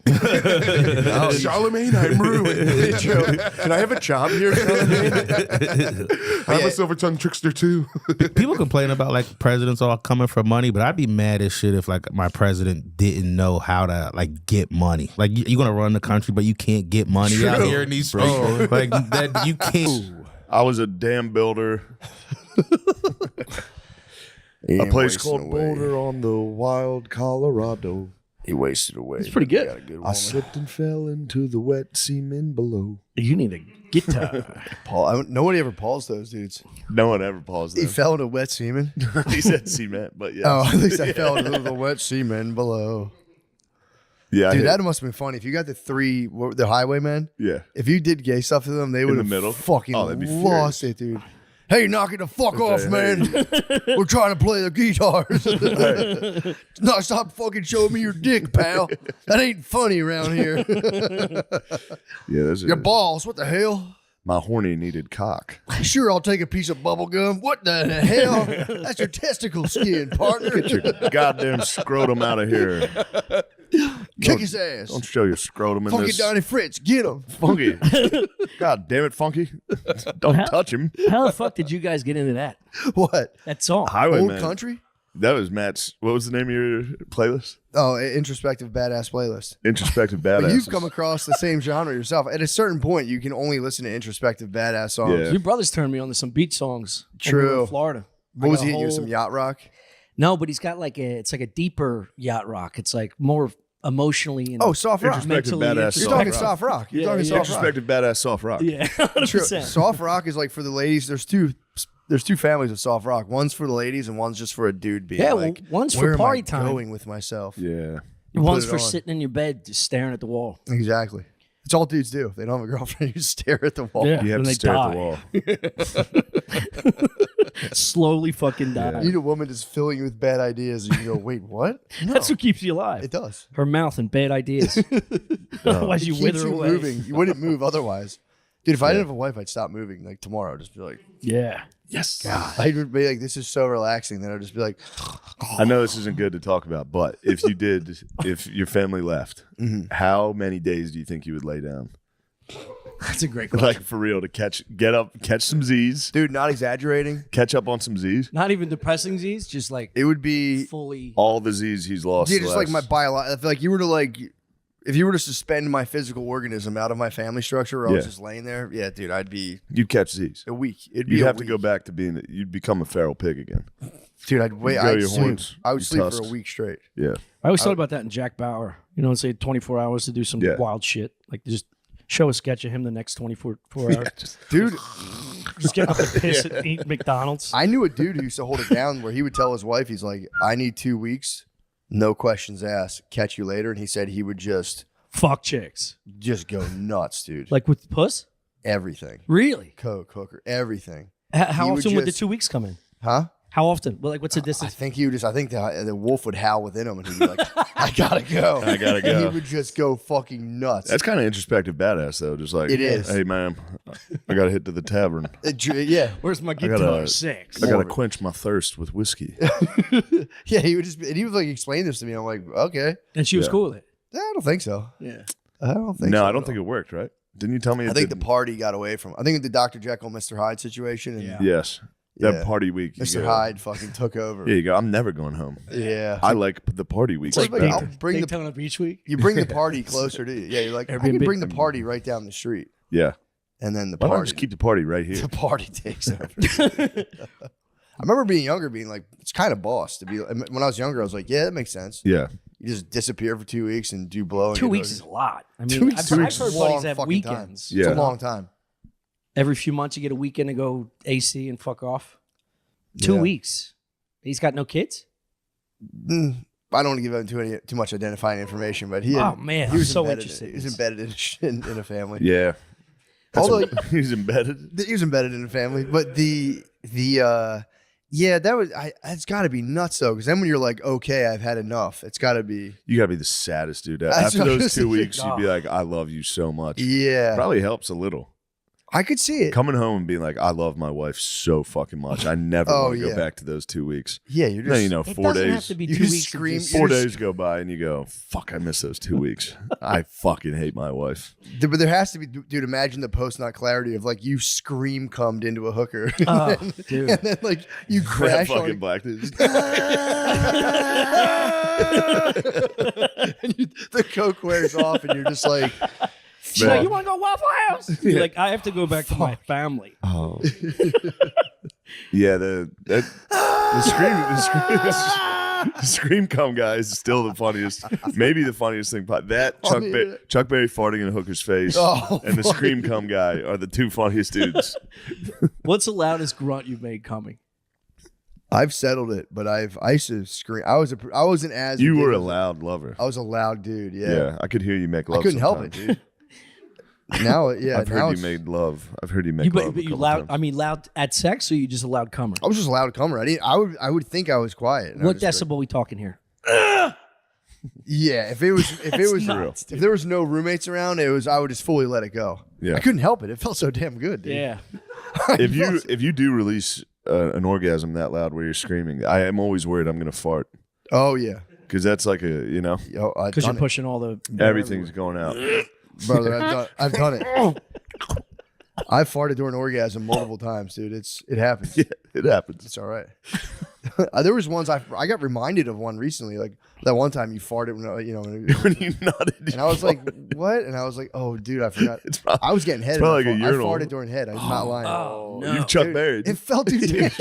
[SPEAKER 9] Charlemagne, I'm ruined.
[SPEAKER 7] can I have a job here, Charlemagne?
[SPEAKER 9] I'm a silver tongue trickster too.
[SPEAKER 8] People complain about like presidents all coming for money, but I'd be mad as shit if like my president didn't know how to like get money. Like you're gonna run the country, but you can't get money out here in these streets. Like that, you can't.
[SPEAKER 1] I was a dam builder. A place called Boulder on the wild Colorado.
[SPEAKER 3] He wasted away.
[SPEAKER 11] It's pretty good.
[SPEAKER 1] I slipped and fell into the wet semen below.
[SPEAKER 11] You need a guitar.
[SPEAKER 3] Paul, nobody ever paused those dudes.
[SPEAKER 1] No one ever paused
[SPEAKER 7] He
[SPEAKER 1] them.
[SPEAKER 7] fell into wet semen.
[SPEAKER 1] He said cement, but yeah.
[SPEAKER 3] Oh, at least I fell into the wet semen below.
[SPEAKER 1] Yeah, I
[SPEAKER 3] Dude,
[SPEAKER 1] hit-
[SPEAKER 3] that must have been funny. If you got the highwaymen,
[SPEAKER 1] yeah.
[SPEAKER 3] if you did gay stuff to them, they would
[SPEAKER 1] the
[SPEAKER 3] have
[SPEAKER 1] middle?
[SPEAKER 3] fucking
[SPEAKER 1] Oh, they'd be
[SPEAKER 3] lost it, dude. Hey, knock it the fuck off, man. We're trying to play the guitars. No, stop fucking showing me your dick, pal. That ain't funny around here.
[SPEAKER 1] Yeah, that's
[SPEAKER 3] Your balls, what the hell?
[SPEAKER 1] my horny needed cock.
[SPEAKER 3] Sure, I'll take a piece of bubble gum. What the hell? That's your testicle skin, partner.
[SPEAKER 1] Get your goddamn scrotum out of here.
[SPEAKER 3] Kick his ass.
[SPEAKER 1] Don't show your scrotum in
[SPEAKER 3] Funky
[SPEAKER 1] this.
[SPEAKER 3] Donnie Fritz, get him.
[SPEAKER 1] Funky. God damn it, Funky. Don't touch him.
[SPEAKER 11] How the fuck did you guys get into that?
[SPEAKER 3] What?
[SPEAKER 11] That song.
[SPEAKER 1] Highwayman.
[SPEAKER 3] Old country?
[SPEAKER 1] That was Matt's. What was the name of your playlist?
[SPEAKER 3] Oh, Introspective Badass Playlist.
[SPEAKER 1] Introspective
[SPEAKER 3] But
[SPEAKER 1] Badass.
[SPEAKER 3] you've come across the same genre yourself. At a certain point, you can only listen to introspective badass songs.
[SPEAKER 1] Yeah.
[SPEAKER 11] Your brothers turned me on to some beach songs. when we
[SPEAKER 3] True.
[SPEAKER 11] were in Florida.
[SPEAKER 3] What
[SPEAKER 11] Like
[SPEAKER 3] was
[SPEAKER 11] a
[SPEAKER 3] he hitting you with?
[SPEAKER 11] whole-
[SPEAKER 3] Some yacht rock?
[SPEAKER 11] No, but he's got like it's like a deeper yacht rock. It's like more emotionally and
[SPEAKER 3] Oh, soft rock.
[SPEAKER 1] Introspective
[SPEAKER 11] mentally
[SPEAKER 1] badass
[SPEAKER 3] You're
[SPEAKER 1] soft
[SPEAKER 3] talking
[SPEAKER 1] rock.
[SPEAKER 3] soft rock. You're
[SPEAKER 11] Yeah,
[SPEAKER 3] talking
[SPEAKER 11] yeah.
[SPEAKER 3] soft rock.
[SPEAKER 1] Introspective Badass Soft Rock.
[SPEAKER 11] Yeah,
[SPEAKER 3] True.
[SPEAKER 11] 100%.
[SPEAKER 3] Soft rock is like for the ladies. There's two families of soft rock. One's for the ladies and one's just for a dude being
[SPEAKER 11] Yeah, well,
[SPEAKER 3] like,
[SPEAKER 11] one's for
[SPEAKER 3] where am
[SPEAKER 11] party
[SPEAKER 3] I
[SPEAKER 11] time.
[SPEAKER 3] going with myself?
[SPEAKER 1] Yeah.
[SPEAKER 11] One's
[SPEAKER 3] it
[SPEAKER 11] for
[SPEAKER 3] on.
[SPEAKER 11] sitting in your bed, just staring at the wall.
[SPEAKER 3] Exactly. It's all dudes do. If they don't have a girlfriend, you just stare at the wall.
[SPEAKER 11] Yeah,
[SPEAKER 1] You have
[SPEAKER 11] and
[SPEAKER 1] to
[SPEAKER 11] they
[SPEAKER 1] stare
[SPEAKER 11] die.
[SPEAKER 1] at the wall.
[SPEAKER 11] Slowly fucking die.
[SPEAKER 3] You need a woman just filling you with bad ideas, and you go, "Wait, what?" No,
[SPEAKER 11] That's what keeps you alive.
[SPEAKER 3] it does.
[SPEAKER 11] Her mouth and bad ideas. Otherwise, you
[SPEAKER 3] It
[SPEAKER 11] wither
[SPEAKER 3] keeps you
[SPEAKER 11] away.
[SPEAKER 3] moving. You wouldn't move otherwise. Dude, if I didn't have a wife, I'd stop moving. Like tomorrow, I'd just be like,
[SPEAKER 11] Yeah.
[SPEAKER 3] "Yes." I would be like, "This is so relaxing." Then I'd just be like,
[SPEAKER 1] I know this isn't good to talk about, but if you did, if your family left, how many days do you think you would lay down?
[SPEAKER 11] That's a great question.
[SPEAKER 1] Like for real, to get up, catch some Z's,
[SPEAKER 3] "Dude, not exaggerating.
[SPEAKER 1] catch up on some Z's.
[SPEAKER 11] Not even depressing Z's, just like
[SPEAKER 3] It would be
[SPEAKER 11] fully.
[SPEAKER 1] All the Z's he's lost.
[SPEAKER 3] dude, it's like
[SPEAKER 1] last-
[SPEAKER 3] my biological. I feel like you were to like, if you were to suspend my physical organism out of my family structure, where I was
[SPEAKER 1] Yeah.
[SPEAKER 3] just laying there, yeah, dude, I'd be
[SPEAKER 1] You'd catch Z's.
[SPEAKER 3] a week. It'd be
[SPEAKER 1] You'd
[SPEAKER 3] a
[SPEAKER 1] have to
[SPEAKER 3] week.
[SPEAKER 1] go back to being. You'd become a feral pig again.
[SPEAKER 3] Dude, I'd wait.
[SPEAKER 1] You grow
[SPEAKER 3] I'd
[SPEAKER 1] your
[SPEAKER 3] sleep.
[SPEAKER 1] horns,
[SPEAKER 3] I would
[SPEAKER 1] your
[SPEAKER 3] sleep
[SPEAKER 1] tusks.
[SPEAKER 3] for a week straight.
[SPEAKER 1] Yeah.
[SPEAKER 11] I always thought about that in Jack Bauer. You know, say 24 hours to do some
[SPEAKER 1] Yeah.
[SPEAKER 11] wild shit. Like just show a sketch of him the next 24 hours.
[SPEAKER 3] Dude,
[SPEAKER 11] Just get up and piss and eat McDonald's.
[SPEAKER 3] I knew a dude who used to hold it down where he would tell his wife, he's like, I need 2 weeks, no questions asked, catch you later. And he said he would just
[SPEAKER 11] Fuck chicks.
[SPEAKER 3] go nuts, dude.
[SPEAKER 11] Like with puss?
[SPEAKER 3] Everything.
[SPEAKER 11] Really?
[SPEAKER 3] Coke, hooker, everything.
[SPEAKER 11] How
[SPEAKER 3] He would
[SPEAKER 11] often would the
[SPEAKER 3] just-
[SPEAKER 11] 2 weeks come in?
[SPEAKER 3] Huh?
[SPEAKER 11] How often? Well, like what's the
[SPEAKER 3] I
[SPEAKER 11] distance?
[SPEAKER 3] think he would just, I think the wolf would howl within him and he'd be like, I gotta go.
[SPEAKER 1] I gotta
[SPEAKER 3] And
[SPEAKER 1] go.
[SPEAKER 3] he would just go fucking nuts.
[SPEAKER 1] That's kind of introspective badass though. Just like
[SPEAKER 3] It is.
[SPEAKER 1] Hey man, I gotta hit to the tavern.
[SPEAKER 3] Yeah.
[SPEAKER 11] Where's my
[SPEAKER 1] I
[SPEAKER 11] guitar?
[SPEAKER 1] gotta-
[SPEAKER 11] 6.
[SPEAKER 1] I gotta quench my thirst with whiskey.
[SPEAKER 3] Yeah, he would just, and he would like explain this to me. I'm like, okay.
[SPEAKER 11] And she was
[SPEAKER 1] Yeah.
[SPEAKER 11] cool with it.
[SPEAKER 3] I don't think so.
[SPEAKER 11] Yeah.
[SPEAKER 3] I don't think
[SPEAKER 1] No,
[SPEAKER 3] so.
[SPEAKER 1] I don't think it worked. Right? Didn't you tell me?
[SPEAKER 3] I
[SPEAKER 1] It
[SPEAKER 3] think the
[SPEAKER 1] didn't?
[SPEAKER 3] party got away from. I think the Dr. Jekyll, Mr. Hyde situation. And
[SPEAKER 1] Yes, that
[SPEAKER 3] Yeah.
[SPEAKER 1] party week. you
[SPEAKER 3] Mr.
[SPEAKER 1] go,
[SPEAKER 3] Hyde fucking took over.
[SPEAKER 1] Yeah, you go. I'm never going home.
[SPEAKER 3] Yeah.
[SPEAKER 1] I like the party weeks.
[SPEAKER 3] It's like,
[SPEAKER 1] better.
[SPEAKER 3] I'll bring the
[SPEAKER 11] Daytona Beach week.
[SPEAKER 3] you bring the party closer to you. Yeah, you're like, I can
[SPEAKER 11] Airbnb.
[SPEAKER 3] bring the party right down the street,
[SPEAKER 1] Yeah.
[SPEAKER 3] and then the
[SPEAKER 1] Why don't I
[SPEAKER 3] party.
[SPEAKER 1] just keep the party right here?
[SPEAKER 3] the party takes over. I remember being younger, being like, it's kind of boss to be. When I was younger, I was like, yeah, that makes sense.
[SPEAKER 1] Yeah.
[SPEAKER 3] You just disappear for 2 weeks and do blow. And
[SPEAKER 11] 2
[SPEAKER 3] get
[SPEAKER 11] weeks
[SPEAKER 3] those-
[SPEAKER 11] is a lot. I
[SPEAKER 3] 2
[SPEAKER 11] mean,
[SPEAKER 3] weeks,
[SPEAKER 11] I've
[SPEAKER 3] 2
[SPEAKER 11] heard
[SPEAKER 3] weeks is a
[SPEAKER 11] buddies
[SPEAKER 3] long
[SPEAKER 11] have
[SPEAKER 3] fucking time.
[SPEAKER 11] weekends.
[SPEAKER 3] It's
[SPEAKER 1] Yeah.
[SPEAKER 3] a long time.
[SPEAKER 11] Every few months, you get a weekend to go AC and fuck off. 2
[SPEAKER 3] Yeah.
[SPEAKER 11] weeks. He's got no kids.
[SPEAKER 3] I don't want to give out too much identifying information, but he. Had,
[SPEAKER 11] Oh, man,
[SPEAKER 3] he
[SPEAKER 11] I'm
[SPEAKER 3] was
[SPEAKER 11] so
[SPEAKER 3] embedded.
[SPEAKER 11] interested
[SPEAKER 3] He was
[SPEAKER 11] in this.
[SPEAKER 3] embedded in a family.
[SPEAKER 1] Yeah.
[SPEAKER 3] Although
[SPEAKER 1] He's embedded.
[SPEAKER 3] he was embedded in a family, but yeah, that was. It's got to be nuts though, because then when you're like, okay, I've had enough. It's got to be.
[SPEAKER 1] You gotta be the saddest dude.
[SPEAKER 3] That's
[SPEAKER 1] After
[SPEAKER 3] what I
[SPEAKER 1] those
[SPEAKER 3] was
[SPEAKER 1] 2
[SPEAKER 3] thinking.
[SPEAKER 1] weeks, you'd be like, I love you so much.
[SPEAKER 3] Yeah,
[SPEAKER 1] Probably helps a little.
[SPEAKER 3] I could see it.
[SPEAKER 1] Coming home and being like, I love my wife so fucking much. I never
[SPEAKER 3] Oh,
[SPEAKER 1] want to
[SPEAKER 3] yeah.
[SPEAKER 1] go back to those 2 weeks.
[SPEAKER 3] Yeah, you're just.
[SPEAKER 1] Then, you know,
[SPEAKER 11] It
[SPEAKER 1] 4
[SPEAKER 11] doesn't have
[SPEAKER 1] days.
[SPEAKER 11] to be
[SPEAKER 3] You
[SPEAKER 11] 2
[SPEAKER 3] just
[SPEAKER 11] weeks. of
[SPEAKER 3] scream-
[SPEAKER 11] just-
[SPEAKER 1] 4
[SPEAKER 3] You're
[SPEAKER 1] days go by and you go, fuck, I miss those 2 weeks. I fucking hate my wife.
[SPEAKER 3] But there has to be, dude. Imagine the post-nut clarity of like you scream cummed into a hooker,
[SPEAKER 11] Oh,
[SPEAKER 3] and, then,
[SPEAKER 11] dude.
[SPEAKER 3] and then like you
[SPEAKER 1] That
[SPEAKER 3] crash
[SPEAKER 1] fucking
[SPEAKER 3] on,
[SPEAKER 1] black dude.
[SPEAKER 3] and the coke wears off, and you're just like,
[SPEAKER 11] She's like, you want to go Waffle House? You're like, I have to go back to my family.
[SPEAKER 1] Oh. Yeah, the scream cum guy is still the funniest. Maybe the funniest thing. That Chuck Berry farting in a hooker's face and the scream cum guy are the two funniest dudes.
[SPEAKER 11] What's the loudest grunt you've made coming?
[SPEAKER 3] I've settled it, but I used to scream. I wasn't as
[SPEAKER 1] You were a
[SPEAKER 3] ridiculous.
[SPEAKER 1] loud lover.
[SPEAKER 3] I was a loud dude.
[SPEAKER 1] Yeah.
[SPEAKER 3] Yeah,
[SPEAKER 1] I could hear you make love.
[SPEAKER 3] I couldn't help it,
[SPEAKER 1] sometimes.
[SPEAKER 3] dude. Now, yeah,
[SPEAKER 1] I've
[SPEAKER 3] now
[SPEAKER 1] heard you
[SPEAKER 3] it's-
[SPEAKER 1] made love. I've heard you make love.
[SPEAKER 11] But
[SPEAKER 1] a
[SPEAKER 11] you
[SPEAKER 1] couple
[SPEAKER 11] loud.
[SPEAKER 1] times.
[SPEAKER 11] I mean, loud at sex, or you just a loud comer?
[SPEAKER 3] I was just a loud comer. I would think I was quiet. and I
[SPEAKER 11] What
[SPEAKER 3] was just
[SPEAKER 11] decibel we talking here?
[SPEAKER 3] like- yeah, if
[SPEAKER 11] nuts,
[SPEAKER 3] if there was no roommates around, I would just fully let it go.
[SPEAKER 1] Yeah.
[SPEAKER 3] I couldn't help it. It felt so damn good, dude.
[SPEAKER 11] Yeah.
[SPEAKER 1] if you do release an orgasm that loud where you're screaming, I am always worried I'm gonna fart
[SPEAKER 3] Oh yeah.
[SPEAKER 1] because that's like a
[SPEAKER 3] Yo, I've
[SPEAKER 11] Because you're
[SPEAKER 3] done
[SPEAKER 11] pushing all the
[SPEAKER 1] everything's going out.
[SPEAKER 3] it, brother. I've done it. I've farted during orgasm multiple times, dude. It happens.
[SPEAKER 1] Yeah, it happens.
[SPEAKER 3] It's all right. There was ones I got reminded of one recently, like that one time you farted when
[SPEAKER 1] When you nodded,
[SPEAKER 3] and I was like, what? And I I like, oh, dude, I forgot.
[SPEAKER 1] It's probably,
[SPEAKER 3] I was getting head.
[SPEAKER 1] it's probably like a
[SPEAKER 3] I
[SPEAKER 1] urinal.
[SPEAKER 3] farted during head. I'm not lying.
[SPEAKER 11] Oh, no.
[SPEAKER 1] You've Chuck
[SPEAKER 3] Dude,
[SPEAKER 1] Berry.
[SPEAKER 3] It felt too damn.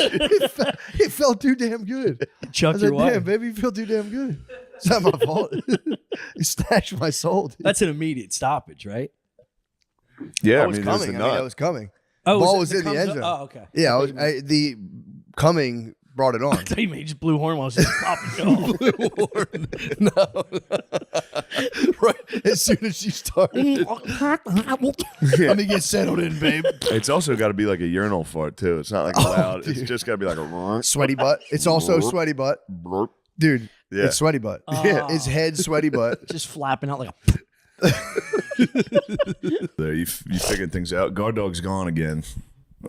[SPEAKER 3] It felt too damn good. I
[SPEAKER 11] Chuck
[SPEAKER 3] was
[SPEAKER 11] your
[SPEAKER 3] like,
[SPEAKER 11] wife.
[SPEAKER 3] damn, baby, you feel too damn good. It's not my fault. You snatched my soul. Dude.
[SPEAKER 11] That's an immediate stoppage, right?
[SPEAKER 1] Yeah,
[SPEAKER 3] I
[SPEAKER 1] I
[SPEAKER 3] was
[SPEAKER 1] mean, there's
[SPEAKER 3] coming.
[SPEAKER 1] the
[SPEAKER 3] I mean,
[SPEAKER 1] nut.
[SPEAKER 3] I was coming.
[SPEAKER 11] Oh,
[SPEAKER 3] Ball
[SPEAKER 11] it
[SPEAKER 3] was in the
[SPEAKER 11] comes
[SPEAKER 3] end
[SPEAKER 11] up-
[SPEAKER 3] zone.
[SPEAKER 11] Oh, okay.
[SPEAKER 3] Yeah, the coming
[SPEAKER 7] brought it on.
[SPEAKER 11] I thought you meant just blue horn while I was just popping off.
[SPEAKER 3] No. Right as soon as she started. Let me get settled in, babe.
[SPEAKER 1] It's also got to be like a urinal fart too. It's not like loud. It's just got to be like a
[SPEAKER 3] Sweaty butt. It's also sweaty butt. Dude,
[SPEAKER 1] Yeah.
[SPEAKER 3] it's sweaty butt.
[SPEAKER 11] Yeah.
[SPEAKER 3] His head sweaty butt.
[SPEAKER 11] Just flapping out like a.
[SPEAKER 1] There, you figured things out. Guard dog's gone again.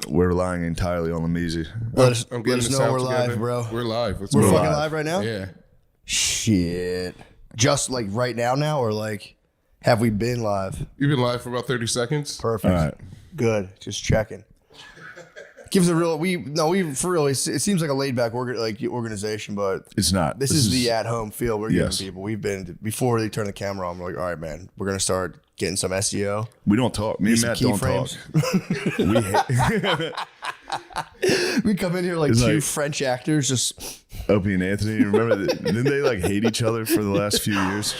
[SPEAKER 1] We're relying entirely on Lamisi.
[SPEAKER 3] Let us,
[SPEAKER 9] I'm
[SPEAKER 3] let
[SPEAKER 9] getting
[SPEAKER 3] us
[SPEAKER 9] this
[SPEAKER 3] know
[SPEAKER 9] out
[SPEAKER 3] we're
[SPEAKER 9] together.
[SPEAKER 3] live, bro.
[SPEAKER 9] We're live.
[SPEAKER 3] We're fucking live right now?
[SPEAKER 9] Yeah.
[SPEAKER 3] Shit. Just like right now, or like have we been live?
[SPEAKER 9] You've been live for about 30 seconds.
[SPEAKER 3] Perfect.
[SPEAKER 1] All right.
[SPEAKER 3] Good. Just checking. Gives a real we for real. It seems like a laid back organization, but
[SPEAKER 1] It's not.
[SPEAKER 3] this is the at home feel we're
[SPEAKER 1] Yes.
[SPEAKER 3] giving people. We've been before they turn the camera on. We're like, all right, man, we're gonna start getting some SEO.
[SPEAKER 1] We don't talk. Me and
[SPEAKER 3] Some
[SPEAKER 1] Matt don't talk.
[SPEAKER 3] keyframes. We come in here like
[SPEAKER 1] It's
[SPEAKER 3] two
[SPEAKER 1] like-
[SPEAKER 3] French actors, just
[SPEAKER 1] Opie and Anthony, remember didn't they like hate each other for the last few years?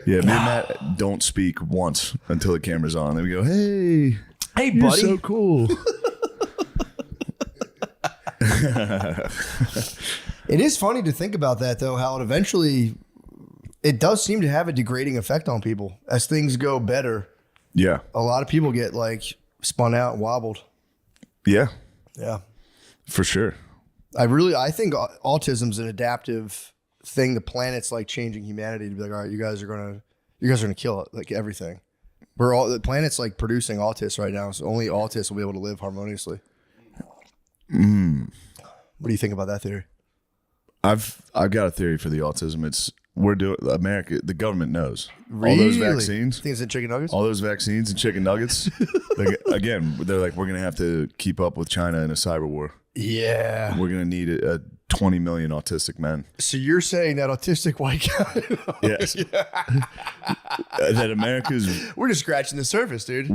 [SPEAKER 1] Yeah, me and Matt don't speak once until the camera's on. Then we go, hey,
[SPEAKER 3] hey,
[SPEAKER 1] you're
[SPEAKER 3] buddy.
[SPEAKER 1] so cool.
[SPEAKER 3] It is funny to think about that, though, how it does seem to have a degrading effect on people. As things go better,
[SPEAKER 1] Yeah.
[SPEAKER 3] a lot of people get like spun out and wobbled.
[SPEAKER 1] Yeah,
[SPEAKER 3] Yeah.
[SPEAKER 1] for sure.
[SPEAKER 3] I think autism's an adaptive thing. The planet's like changing humanity to be like, all right, you guys are gonna kill it, like everything. The planet's like producing autists right now, so only autists will be able to live harmoniously. What do you think about that theory?
[SPEAKER 1] I've got a theory for the autism. We're doing America. The government knows all those vaccines.
[SPEAKER 3] Things in chicken nuggets.
[SPEAKER 1] All those vaccines and chicken nuggets. Again, they're like, we're gonna have to keep up with China in a cyber war.
[SPEAKER 3] Yeah.
[SPEAKER 1] We're gonna need a 20 million autistic men.
[SPEAKER 3] So you're saying that autistic white guy?
[SPEAKER 1] Yes. That America's.
[SPEAKER 3] We're just scratching the surface, dude.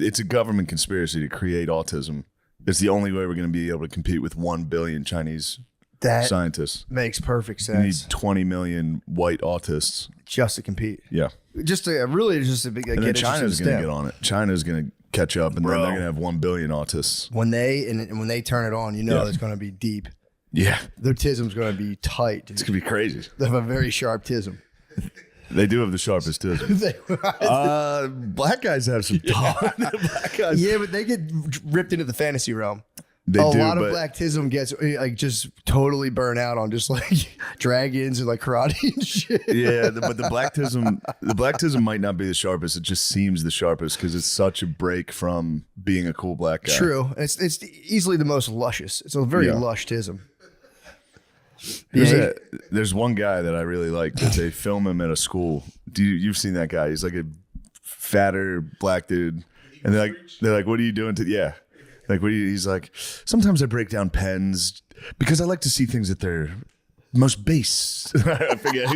[SPEAKER 1] It's a government conspiracy to create autism. It's the only way we're going to be able to compete with 1 billion Chinese
[SPEAKER 3] That
[SPEAKER 1] scientists.
[SPEAKER 3] makes perfect
[SPEAKER 1] We need
[SPEAKER 3] sense.
[SPEAKER 1] 20 million white autists.
[SPEAKER 3] Just to compete.
[SPEAKER 1] Yeah.
[SPEAKER 3] Just to really just to get
[SPEAKER 1] And then
[SPEAKER 3] interested in
[SPEAKER 1] China's going to
[SPEAKER 3] STEM.
[SPEAKER 1] get on it. China's going to catch up, and then they're going to have 1 billion autists.
[SPEAKER 3] When they turn it on,
[SPEAKER 1] Yeah.
[SPEAKER 3] it's going to be deep.
[SPEAKER 1] Yeah.
[SPEAKER 3] Their tism's going to be tight.
[SPEAKER 1] It's going to be crazy.
[SPEAKER 3] They have a very sharp tism.
[SPEAKER 1] They do have the sharpest tism. Black guys have some talk. Black guys.
[SPEAKER 3] Yeah, but they get ripped into the fantasy realm.
[SPEAKER 1] They
[SPEAKER 3] a
[SPEAKER 1] do,
[SPEAKER 3] lot of
[SPEAKER 1] but
[SPEAKER 3] black tism gets like just totally burn out on just like dragons and like karate and shit.
[SPEAKER 1] yeah, but the blacktism might not be the sharpest. It just seems the sharpest because it's such a break from being a cool black guy.
[SPEAKER 3] True. It's easily the most luscious. It's a very lush tism.
[SPEAKER 1] There's one guy that I really like that they film him at a school. You've seen that guy? He's like a fatter black dude, and they're like, "What are you doing to?" Yeah, like he's like, "Sometimes I break down pens because I like to see things at their most base." I forget.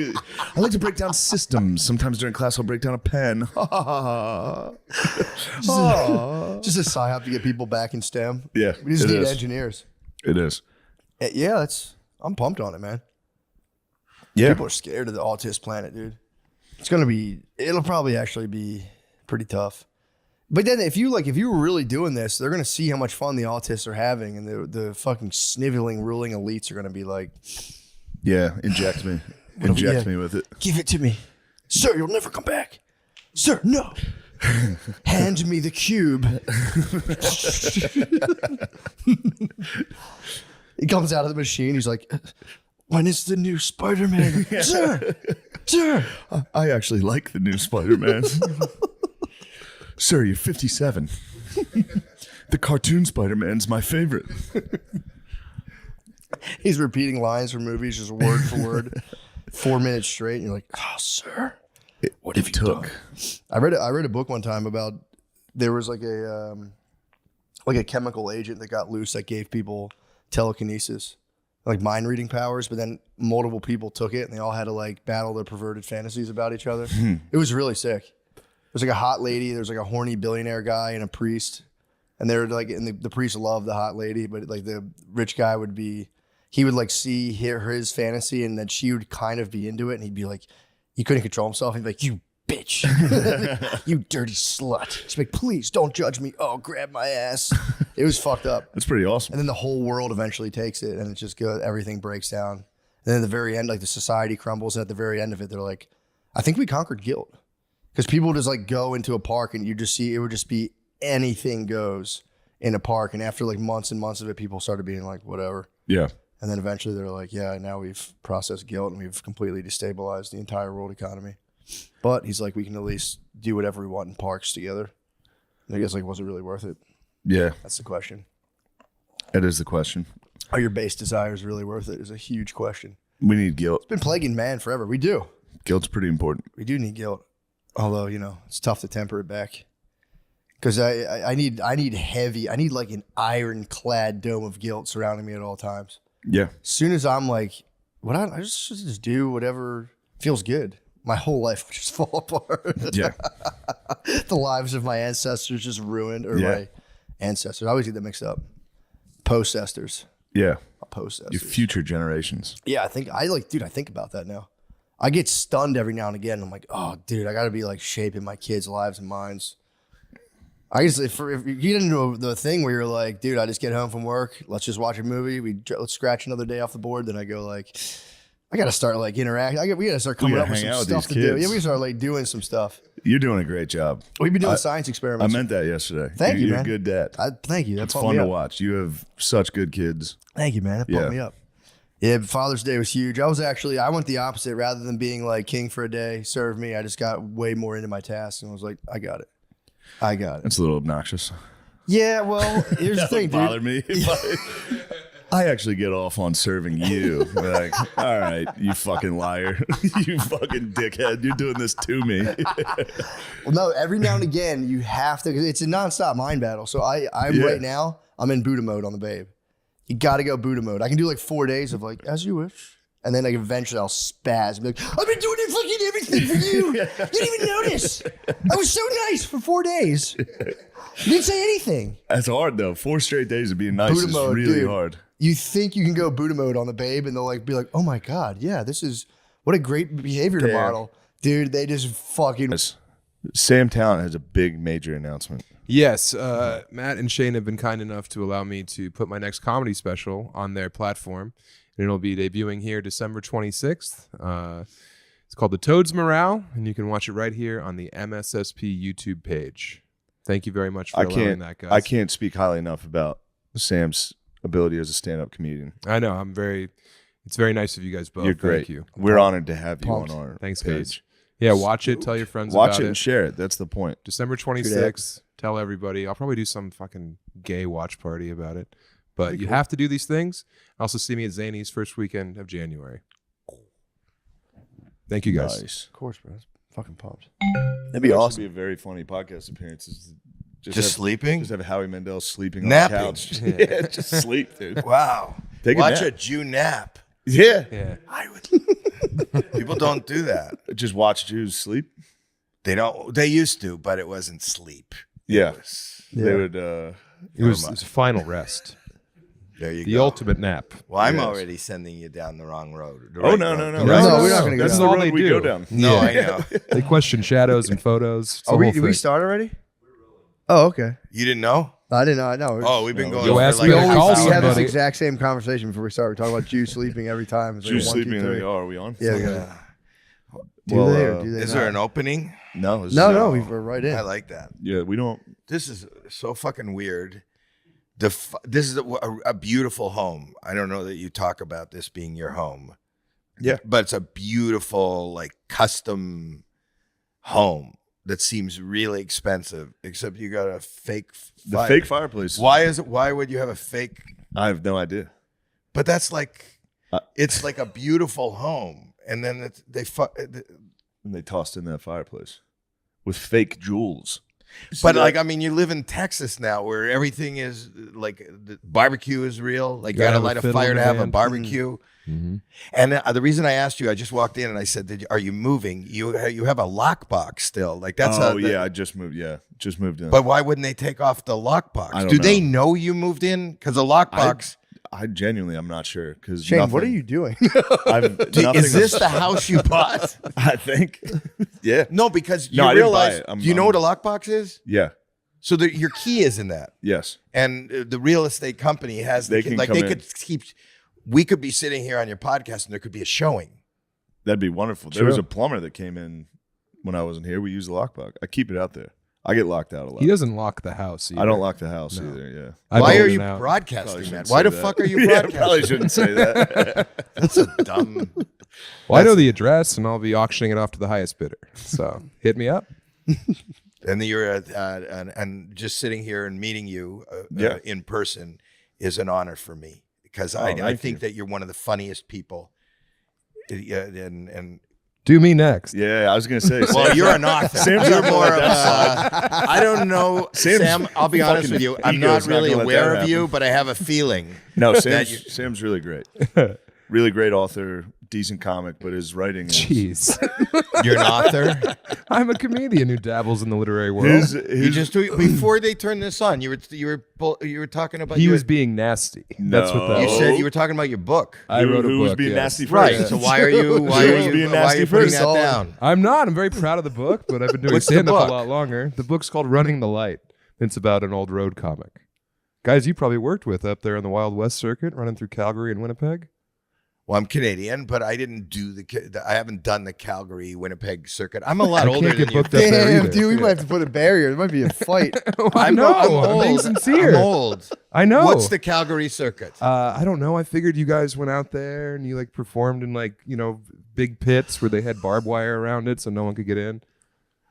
[SPEAKER 1] I like to break down systems. Sometimes during class, I'll break down a pen.
[SPEAKER 3] Just a psyop to get people back in STEM.
[SPEAKER 1] Yeah,
[SPEAKER 3] We just
[SPEAKER 1] it
[SPEAKER 3] need
[SPEAKER 1] is.
[SPEAKER 3] engineers.
[SPEAKER 1] It is.
[SPEAKER 3] Yeah, I'm pumped on it, man.
[SPEAKER 1] Yeah,
[SPEAKER 3] People are scared of the autist planet, dude. It'll probably actually be pretty tough. But then if you were really doing this, they're gonna see how much fun the autists are having, and the fucking sniveling ruling elites are gonna be like,
[SPEAKER 1] yeah. Inject me with it.
[SPEAKER 3] give it to me. Sir, you'll never come back. Sir, no. Hand me the cube. He comes out of the machine. He's like, when is the new Spider-Man? Sir.
[SPEAKER 1] I actually like the new Spider-Man. Sir, you're 57. The cartoon Spider-Man's my favorite.
[SPEAKER 3] He's repeating lines from movies just word for word, 4 minutes straight. And you're like, oh, sir.
[SPEAKER 1] What have you done?
[SPEAKER 3] I read a book one time about there was like a chemical agent that got loose that gave people telekinesis, like mind reading powers, but then multiple people took it and they all had to like battle their perverted fantasies about each other. It was really sick. There's like a hot lady, there's like a horny billionaire guy and a priest. And they're like, and the priest loved the hot lady, but like the rich guy would like hear his fantasy and then she would kind of be into it. And he'd be like, he couldn't control himself. He'd be like, you bitch. You dirty slut. She's like, please don't judge me. Oh, grab my ass. It was fucked up.
[SPEAKER 1] That's pretty awesome.
[SPEAKER 3] And then the whole world eventually takes it, and it just goes, everything breaks down. And then at the very end, like the society crumbles, and at the very end of it, they're like, I think we conquered guilt. Because people just like go into a park and you just see, it would just be anything goes in a park. And after like months and months of it, people started being like, whatever.
[SPEAKER 1] Yeah.
[SPEAKER 3] And then eventually they're like, yeah, now we've processed guilt and we've completely destabilized the entire world economy. But he's like, we can at least do whatever we want in parks together. And I guess like, was it really worth it?
[SPEAKER 1] Yeah.
[SPEAKER 3] That's the question.
[SPEAKER 1] That is the question.
[SPEAKER 3] Are your base desires really worth it? Is a huge question.
[SPEAKER 1] We need guilt.
[SPEAKER 3] It's been plaguing man forever. We do.
[SPEAKER 1] Guilt's pretty important.
[SPEAKER 3] We do need guilt. Although, you know, it's tough to temper it back. Because I need like an ironclad dome of guilt surrounding me at all times.
[SPEAKER 1] Yeah.
[SPEAKER 3] As soon as I'm like, I just do whatever feels good, my whole life will just fall apart.
[SPEAKER 1] Yeah.
[SPEAKER 3] The lives of my ancestors just ruined, or
[SPEAKER 1] Yeah.
[SPEAKER 3] my ancestors. I always get them mixed up. Post-esters.
[SPEAKER 1] Yeah.
[SPEAKER 3] Post-esters.
[SPEAKER 1] Your future generations.
[SPEAKER 3] Yeah, I think about that now. I get stunned every now and again. I'm like, oh, dude, I got to be like shaping my kids' lives and minds. I guess if you get into the thing where you're like, dude, I just get home from work, let's just watch a movie, let's scratch another day off the board. Then I go like, I got to start like interacting. We got to start coming up with some stuff to do. Yeah, we start like doing some stuff.
[SPEAKER 1] You're doing a great job.
[SPEAKER 3] We've been doing science experiments.
[SPEAKER 1] I meant that yesterday.
[SPEAKER 3] Thank you,
[SPEAKER 1] You're
[SPEAKER 3] man.
[SPEAKER 1] a good dad.
[SPEAKER 3] Thank you. That
[SPEAKER 1] It's
[SPEAKER 3] pumped
[SPEAKER 1] fun
[SPEAKER 3] me
[SPEAKER 1] to
[SPEAKER 3] up.
[SPEAKER 1] watch. You have such good kids.
[SPEAKER 3] Thank you, man. That pumped me up. Yeah, Father's Day was huge. I went the opposite. Rather than being like king for a day, serve me, I just got way more into my tasks and was like, I got it.
[SPEAKER 1] It's a little obnoxious.
[SPEAKER 3] Yeah, well, here's the thing,
[SPEAKER 1] That would bother me. I actually get off on serving you. Like, all right, you fucking liar. You fucking dickhead. You're doing this to me.
[SPEAKER 3] Well, no, every now and again, you have to, 'cause it's a nonstop mind battle. So right now, I'm in Buddha mode on the babe. You got to go Buddha mode. I can do like 4 days of like, as you wish. And then like eventually I'll spaz and be like, I've been doing fucking everything for you. You didn't even notice. I was so nice for 4 days. You didn't say anything.
[SPEAKER 1] That's hard though. 4 straight days of being nice
[SPEAKER 3] Buddha
[SPEAKER 1] is
[SPEAKER 3] mode,
[SPEAKER 1] really
[SPEAKER 3] dude.
[SPEAKER 1] hard.
[SPEAKER 3] You think you can go Buddha mode on the babe and they'll like be like, oh my God, yeah, what a great behavior to model. Dude, they just fucking.
[SPEAKER 1] Sam Town has a big major announcement.
[SPEAKER 6] Yes, Matt and Shane have been kind enough to allow me to put my next comedy special on their platform. And it'll be debuting here December 26th. It's called The Toad's Morale, and you can watch it right here on the MSSP YouTube page. Thank you very much for allowing that, guys.
[SPEAKER 1] I can't speak highly enough about Sam's ability as a stand-up comedian.
[SPEAKER 6] I know. It's very nice of you guys both.
[SPEAKER 1] You're great.
[SPEAKER 6] Thank you.
[SPEAKER 1] We're honored to have you on our
[SPEAKER 6] Thanks,
[SPEAKER 1] page.
[SPEAKER 6] guys. Yeah, watch it. Tell your friends
[SPEAKER 1] Watch
[SPEAKER 6] about
[SPEAKER 1] it and share it. That's the point.
[SPEAKER 6] December 26th. Tell everybody. I'll probably do some fucking gay watch party about it. But you have to do these things. Also see me at Zany's first weekend of January. Thank you, guys.
[SPEAKER 1] Nice.
[SPEAKER 3] Of course, bro. Fucking pumped.
[SPEAKER 1] That'd be awesome. Be a very funny podcast appearance.
[SPEAKER 10] Just sleeping?
[SPEAKER 1] Just have Howie Mandel sleeping
[SPEAKER 10] Napping.
[SPEAKER 1] on the couch. Yeah, just sleep, dude.
[SPEAKER 10] Wow. Watch a Jew nap.
[SPEAKER 1] Yeah.
[SPEAKER 10] I would. People don't do that.
[SPEAKER 1] Just watch Jews sleep?
[SPEAKER 10] They don't. They used to, but it wasn't sleep.
[SPEAKER 1] Yeah.
[SPEAKER 10] They
[SPEAKER 1] They would.
[SPEAKER 6] It was final rest.
[SPEAKER 10] There you
[SPEAKER 6] The
[SPEAKER 10] go.
[SPEAKER 6] ultimate nap.
[SPEAKER 10] Well, I'm already sending you down the wrong road.
[SPEAKER 1] Oh, no.
[SPEAKER 3] No, we're not going to go
[SPEAKER 1] That's
[SPEAKER 3] down.
[SPEAKER 1] the
[SPEAKER 6] all
[SPEAKER 1] road
[SPEAKER 6] they
[SPEAKER 1] we
[SPEAKER 6] do.
[SPEAKER 1] go down.
[SPEAKER 10] No, I know.
[SPEAKER 6] They question shadows and photos. It's the whole
[SPEAKER 3] Did we
[SPEAKER 6] thing.
[SPEAKER 3] start already? Oh, okay.
[SPEAKER 10] You didn't know?
[SPEAKER 3] I didn't know. No.
[SPEAKER 10] Oh, we've been going
[SPEAKER 6] You
[SPEAKER 10] for
[SPEAKER 6] asked
[SPEAKER 10] like
[SPEAKER 6] me to
[SPEAKER 10] a half
[SPEAKER 6] call
[SPEAKER 10] hour.
[SPEAKER 3] We had this
[SPEAKER 6] somebody.
[SPEAKER 3] exact same conversation before we started. We're talking about Jews sleeping every time. It's like
[SPEAKER 1] Jews
[SPEAKER 3] 1, 2,
[SPEAKER 1] sleeping in
[SPEAKER 3] 3.
[SPEAKER 1] the Are we on?
[SPEAKER 3] Yeah, we got Do
[SPEAKER 1] Well,
[SPEAKER 3] they or do they
[SPEAKER 10] Is
[SPEAKER 3] not?
[SPEAKER 10] there an opening?
[SPEAKER 1] No.
[SPEAKER 3] No, we're right in.
[SPEAKER 10] I like that.
[SPEAKER 1] Yeah, we don't.
[SPEAKER 10] This is so fucking weird. This is a beautiful home. I don't know that you talk about this being your home.
[SPEAKER 1] Yeah.
[SPEAKER 10] But it's a beautiful, like, custom home that seems really expensive, except you got a fake
[SPEAKER 1] The fake fireplace.
[SPEAKER 10] Why would you have a fake?
[SPEAKER 1] I have no idea.
[SPEAKER 10] But that's like, it's like a beautiful home. And then
[SPEAKER 1] And they tossed in that fireplace with fake jewels.
[SPEAKER 10] But like, I mean, you live in Texas now, where everything is like the barbecue is real. Like, you got to light a fire to have a barbecue.
[SPEAKER 6] Mm-hmm.
[SPEAKER 10] And the reason I asked you, I just walked in and I said, "Are you moving? You have a lockbox still? Like that's
[SPEAKER 1] I just moved. Yeah, just moved in.
[SPEAKER 10] But why wouldn't they take off the lockbox?
[SPEAKER 1] I don't
[SPEAKER 10] Do
[SPEAKER 1] know.
[SPEAKER 10] they know you moved in? Because a lockbox.
[SPEAKER 1] I genuinely, I'm not sure because
[SPEAKER 3] Shane, what are you doing?
[SPEAKER 10] Is this the house you bought?
[SPEAKER 1] I think. Yeah.
[SPEAKER 10] No, because you
[SPEAKER 1] I didn't buy
[SPEAKER 10] realize.
[SPEAKER 1] it.
[SPEAKER 10] Do you know what a lockbox is?
[SPEAKER 1] Yeah.
[SPEAKER 10] So your key is in that.
[SPEAKER 1] Yes.
[SPEAKER 10] And the real estate company has
[SPEAKER 1] They
[SPEAKER 10] the
[SPEAKER 1] can
[SPEAKER 10] like
[SPEAKER 1] come
[SPEAKER 10] they
[SPEAKER 1] in.
[SPEAKER 10] could keep. We could be sitting here on your podcast, and there could be a showing.
[SPEAKER 1] That'd be wonderful. There was a plumber that came in when I wasn't here. We use the lockbox. I keep it out there. I get locked out a lot.
[SPEAKER 6] He doesn't lock the house either.
[SPEAKER 1] I don't lock the house either. Yeah.
[SPEAKER 10] Why are
[SPEAKER 6] bolted
[SPEAKER 10] you
[SPEAKER 6] out.
[SPEAKER 10] broadcasting that?
[SPEAKER 1] Probably
[SPEAKER 10] Why the
[SPEAKER 1] shouldn't say
[SPEAKER 10] fuck
[SPEAKER 1] that.
[SPEAKER 10] are you
[SPEAKER 1] Yeah,
[SPEAKER 10] broadcasting?
[SPEAKER 1] probably shouldn't say that.
[SPEAKER 10] That's a dumb.
[SPEAKER 6] Well, I know the address, and I'll be auctioning it off to the highest bidder. So hit me up.
[SPEAKER 10] And you're and just sitting here and meeting you in person is an honor for me because I think that you're one of the funniest people. And
[SPEAKER 6] Do me next.
[SPEAKER 1] Yeah, I was gonna say.
[SPEAKER 10] well, you're an author.
[SPEAKER 1] Sam's
[SPEAKER 10] You're
[SPEAKER 1] not
[SPEAKER 10] more
[SPEAKER 1] gonna
[SPEAKER 10] of
[SPEAKER 1] let that
[SPEAKER 10] a. I don't know, Sam. I'll be honest
[SPEAKER 1] fucking
[SPEAKER 10] with you. I'm
[SPEAKER 1] ego's
[SPEAKER 10] not
[SPEAKER 1] not
[SPEAKER 10] really
[SPEAKER 1] gonna let
[SPEAKER 10] aware
[SPEAKER 1] that
[SPEAKER 10] of you,
[SPEAKER 1] happen.
[SPEAKER 10] but I have a feeling.
[SPEAKER 1] No,
[SPEAKER 10] that you-
[SPEAKER 1] Sam's really great. Really great author, decent comic, but his writing is.
[SPEAKER 6] Jeez.
[SPEAKER 10] You're an author.
[SPEAKER 6] I'm a comedian who dabbles in the literary world.
[SPEAKER 10] You just before they turned this on, you were talking about
[SPEAKER 6] He
[SPEAKER 10] your,
[SPEAKER 6] was being nasty. That's what that
[SPEAKER 10] You
[SPEAKER 6] was.
[SPEAKER 10] said you were talking about your book.
[SPEAKER 6] I wrote a
[SPEAKER 1] who was
[SPEAKER 6] book.
[SPEAKER 1] being
[SPEAKER 6] yes.
[SPEAKER 1] nasty first?
[SPEAKER 10] Right. So why are you
[SPEAKER 1] being nasty
[SPEAKER 10] putting
[SPEAKER 1] first?
[SPEAKER 10] that down?
[SPEAKER 6] I'm not. I'm very proud of the book, but I've been doing
[SPEAKER 10] What's the
[SPEAKER 6] stand-up
[SPEAKER 10] book?
[SPEAKER 6] a lot longer. The book's called Running the Light. It's about an old road comic. Guys you probably worked with up there on the Wild West circuit, running through Calgary and Winnipeg.
[SPEAKER 10] Well, I'm Canadian, but I didn't do I haven't done the Calgary Winnipeg circuit. I'm a lot older
[SPEAKER 6] can't get
[SPEAKER 10] than you.
[SPEAKER 6] booked up there
[SPEAKER 3] Damn,
[SPEAKER 6] either.
[SPEAKER 3] dude, we might have to put a barrier. There might be a fight.
[SPEAKER 6] I know.
[SPEAKER 10] I'm
[SPEAKER 6] I'm being
[SPEAKER 10] old.
[SPEAKER 6] sincere.
[SPEAKER 10] I'm old.
[SPEAKER 6] I know.
[SPEAKER 10] What's the Calgary circuit?
[SPEAKER 6] I don't know. I figured you guys went out there and you like performed in like, big pits where they had barbed wire around it so no one could get in.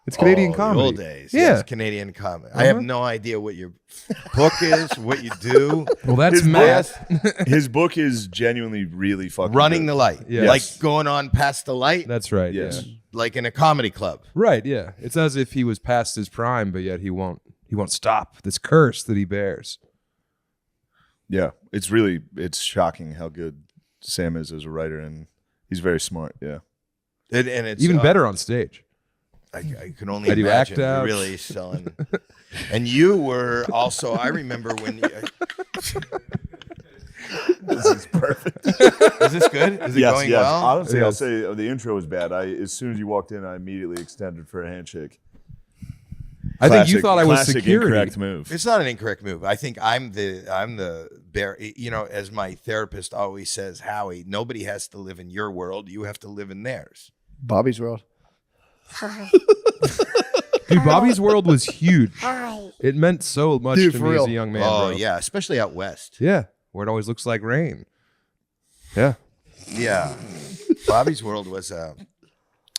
[SPEAKER 6] It's Canadian
[SPEAKER 10] the
[SPEAKER 6] comedy.
[SPEAKER 10] old days.
[SPEAKER 6] Yeah.
[SPEAKER 10] Yes, Canadian comedy. I have no idea what your book is, what you do.
[SPEAKER 6] Well, that's
[SPEAKER 1] His
[SPEAKER 6] math.
[SPEAKER 1] His book is genuinely really fucking
[SPEAKER 10] Running
[SPEAKER 1] good.
[SPEAKER 10] the light.
[SPEAKER 6] Yes.
[SPEAKER 10] Like going on past the light,
[SPEAKER 6] That's right.
[SPEAKER 1] Yes.
[SPEAKER 6] Yeah.
[SPEAKER 10] like in a comedy club.
[SPEAKER 6] Right. Yeah. It's as if he was past his prime, but yet he won't stop this curse that he bears.
[SPEAKER 1] Yeah, it's shocking how good Sam is as a writer, and he's very smart. Yeah.
[SPEAKER 10] And it's
[SPEAKER 6] Even better on stage.
[SPEAKER 10] I can only
[SPEAKER 6] I do
[SPEAKER 10] imagine.
[SPEAKER 6] act
[SPEAKER 10] You're
[SPEAKER 6] outs.
[SPEAKER 10] really selling. And you were also, I remember when you,
[SPEAKER 1] This is perfect.
[SPEAKER 10] is this good? Is it
[SPEAKER 1] Yes,
[SPEAKER 10] going
[SPEAKER 1] yes.
[SPEAKER 10] well?
[SPEAKER 1] Honestly, I'll
[SPEAKER 6] Yes.
[SPEAKER 1] say the intro was bad. As soon as you walked in, I immediately extended for a handshake.
[SPEAKER 6] I think you
[SPEAKER 1] Classic-
[SPEAKER 6] thought I was
[SPEAKER 1] classic
[SPEAKER 6] security.
[SPEAKER 1] Incorrect move.
[SPEAKER 10] It's not an incorrect move. I think I'm the bear. As my therapist always says, Howie, nobody has to live in your world. You have to live in theirs.
[SPEAKER 3] Bobby's World.
[SPEAKER 6] Dude, Bobby's World was huge. It meant so much
[SPEAKER 3] Dude,
[SPEAKER 6] to
[SPEAKER 3] for
[SPEAKER 6] me
[SPEAKER 3] real.
[SPEAKER 6] as a young man.
[SPEAKER 10] Oh
[SPEAKER 6] bro.
[SPEAKER 10] yeah, especially out west.
[SPEAKER 6] Yeah. Where it always looks like rain. Yeah.
[SPEAKER 10] Yeah, Bobby's World was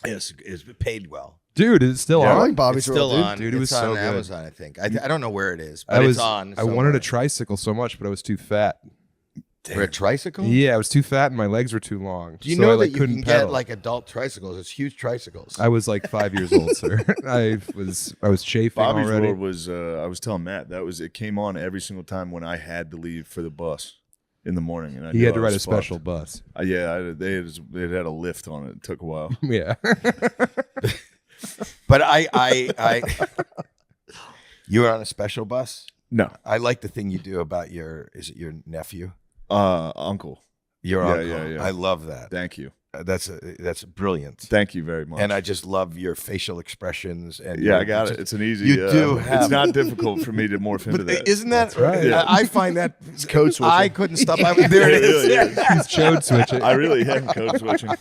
[SPEAKER 10] is paid well.
[SPEAKER 6] Dude, it's still
[SPEAKER 3] I
[SPEAKER 6] on.
[SPEAKER 3] like Bobby's
[SPEAKER 10] It's still
[SPEAKER 3] World, dude.
[SPEAKER 10] on.
[SPEAKER 6] Dude, it was
[SPEAKER 10] it's
[SPEAKER 6] so
[SPEAKER 10] on
[SPEAKER 6] good.
[SPEAKER 10] Amazon, I think. I don't know where it is, but it's on.
[SPEAKER 6] I wanted a tricycle so much, but I was too fat.
[SPEAKER 10] For a tricycle.
[SPEAKER 6] Yeah, I was too fat and my legs were too long.
[SPEAKER 10] Do you
[SPEAKER 6] so
[SPEAKER 10] know
[SPEAKER 6] I,
[SPEAKER 10] that
[SPEAKER 6] like,
[SPEAKER 10] you
[SPEAKER 6] couldn't
[SPEAKER 10] can
[SPEAKER 6] pedal.
[SPEAKER 10] get like adult tricycles? It's huge tricycles.
[SPEAKER 6] I was like 5 years old, sir. I was chafing
[SPEAKER 1] Bobby's
[SPEAKER 6] already.
[SPEAKER 1] World was. I was telling Matt it came on every single time when I had to leave for the bus in the morning, and I
[SPEAKER 6] He
[SPEAKER 1] knew
[SPEAKER 6] had to
[SPEAKER 1] I
[SPEAKER 6] ride a
[SPEAKER 1] was
[SPEAKER 6] special
[SPEAKER 1] fucked.
[SPEAKER 6] bus.
[SPEAKER 1] They had a lift on it. It took a while.
[SPEAKER 6] Yeah.
[SPEAKER 10] But I you were on a special bus.
[SPEAKER 1] No,
[SPEAKER 10] I like the thing you do about your nephew,
[SPEAKER 1] uncle.
[SPEAKER 10] your
[SPEAKER 1] Yeah,
[SPEAKER 10] uncle.
[SPEAKER 1] yeah, yeah.
[SPEAKER 10] I love that.
[SPEAKER 1] Thank you.
[SPEAKER 10] That's brilliant.
[SPEAKER 1] Thank you very much.
[SPEAKER 10] And I just love your facial expressions. And
[SPEAKER 1] I got it. It's an easy.
[SPEAKER 10] You do have-
[SPEAKER 1] It's not difficult for me to morph into
[SPEAKER 10] But
[SPEAKER 1] that.
[SPEAKER 10] isn't that
[SPEAKER 6] That's right.
[SPEAKER 1] Yeah.
[SPEAKER 10] I find that
[SPEAKER 3] code switching.
[SPEAKER 10] I couldn't stop. There it
[SPEAKER 1] It
[SPEAKER 10] is.
[SPEAKER 1] really is.
[SPEAKER 6] He's chode switching.
[SPEAKER 1] I really am code switching.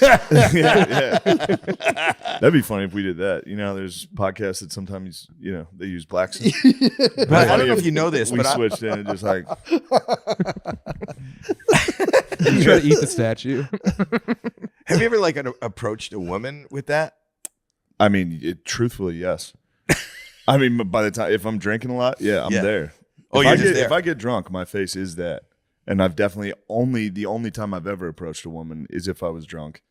[SPEAKER 1] yeah. That'd be funny if we did that. There's podcasts that sometimes they use black.
[SPEAKER 10] But I don't know if you know this,
[SPEAKER 1] we
[SPEAKER 10] but
[SPEAKER 1] switched in and just like
[SPEAKER 6] You try to eat the statue.
[SPEAKER 10] have you ever approached a woman with that?
[SPEAKER 1] I mean, truthfully, yes. I mean, by the time if I'm drinking a lot, yeah, I'm
[SPEAKER 10] Yeah.
[SPEAKER 1] there.
[SPEAKER 10] Oh,
[SPEAKER 1] if
[SPEAKER 10] you're
[SPEAKER 1] I
[SPEAKER 10] just
[SPEAKER 1] get,
[SPEAKER 10] there.
[SPEAKER 1] If I get drunk, my face is that, and I've definitely the only time I've ever approached a woman is if I was drunk,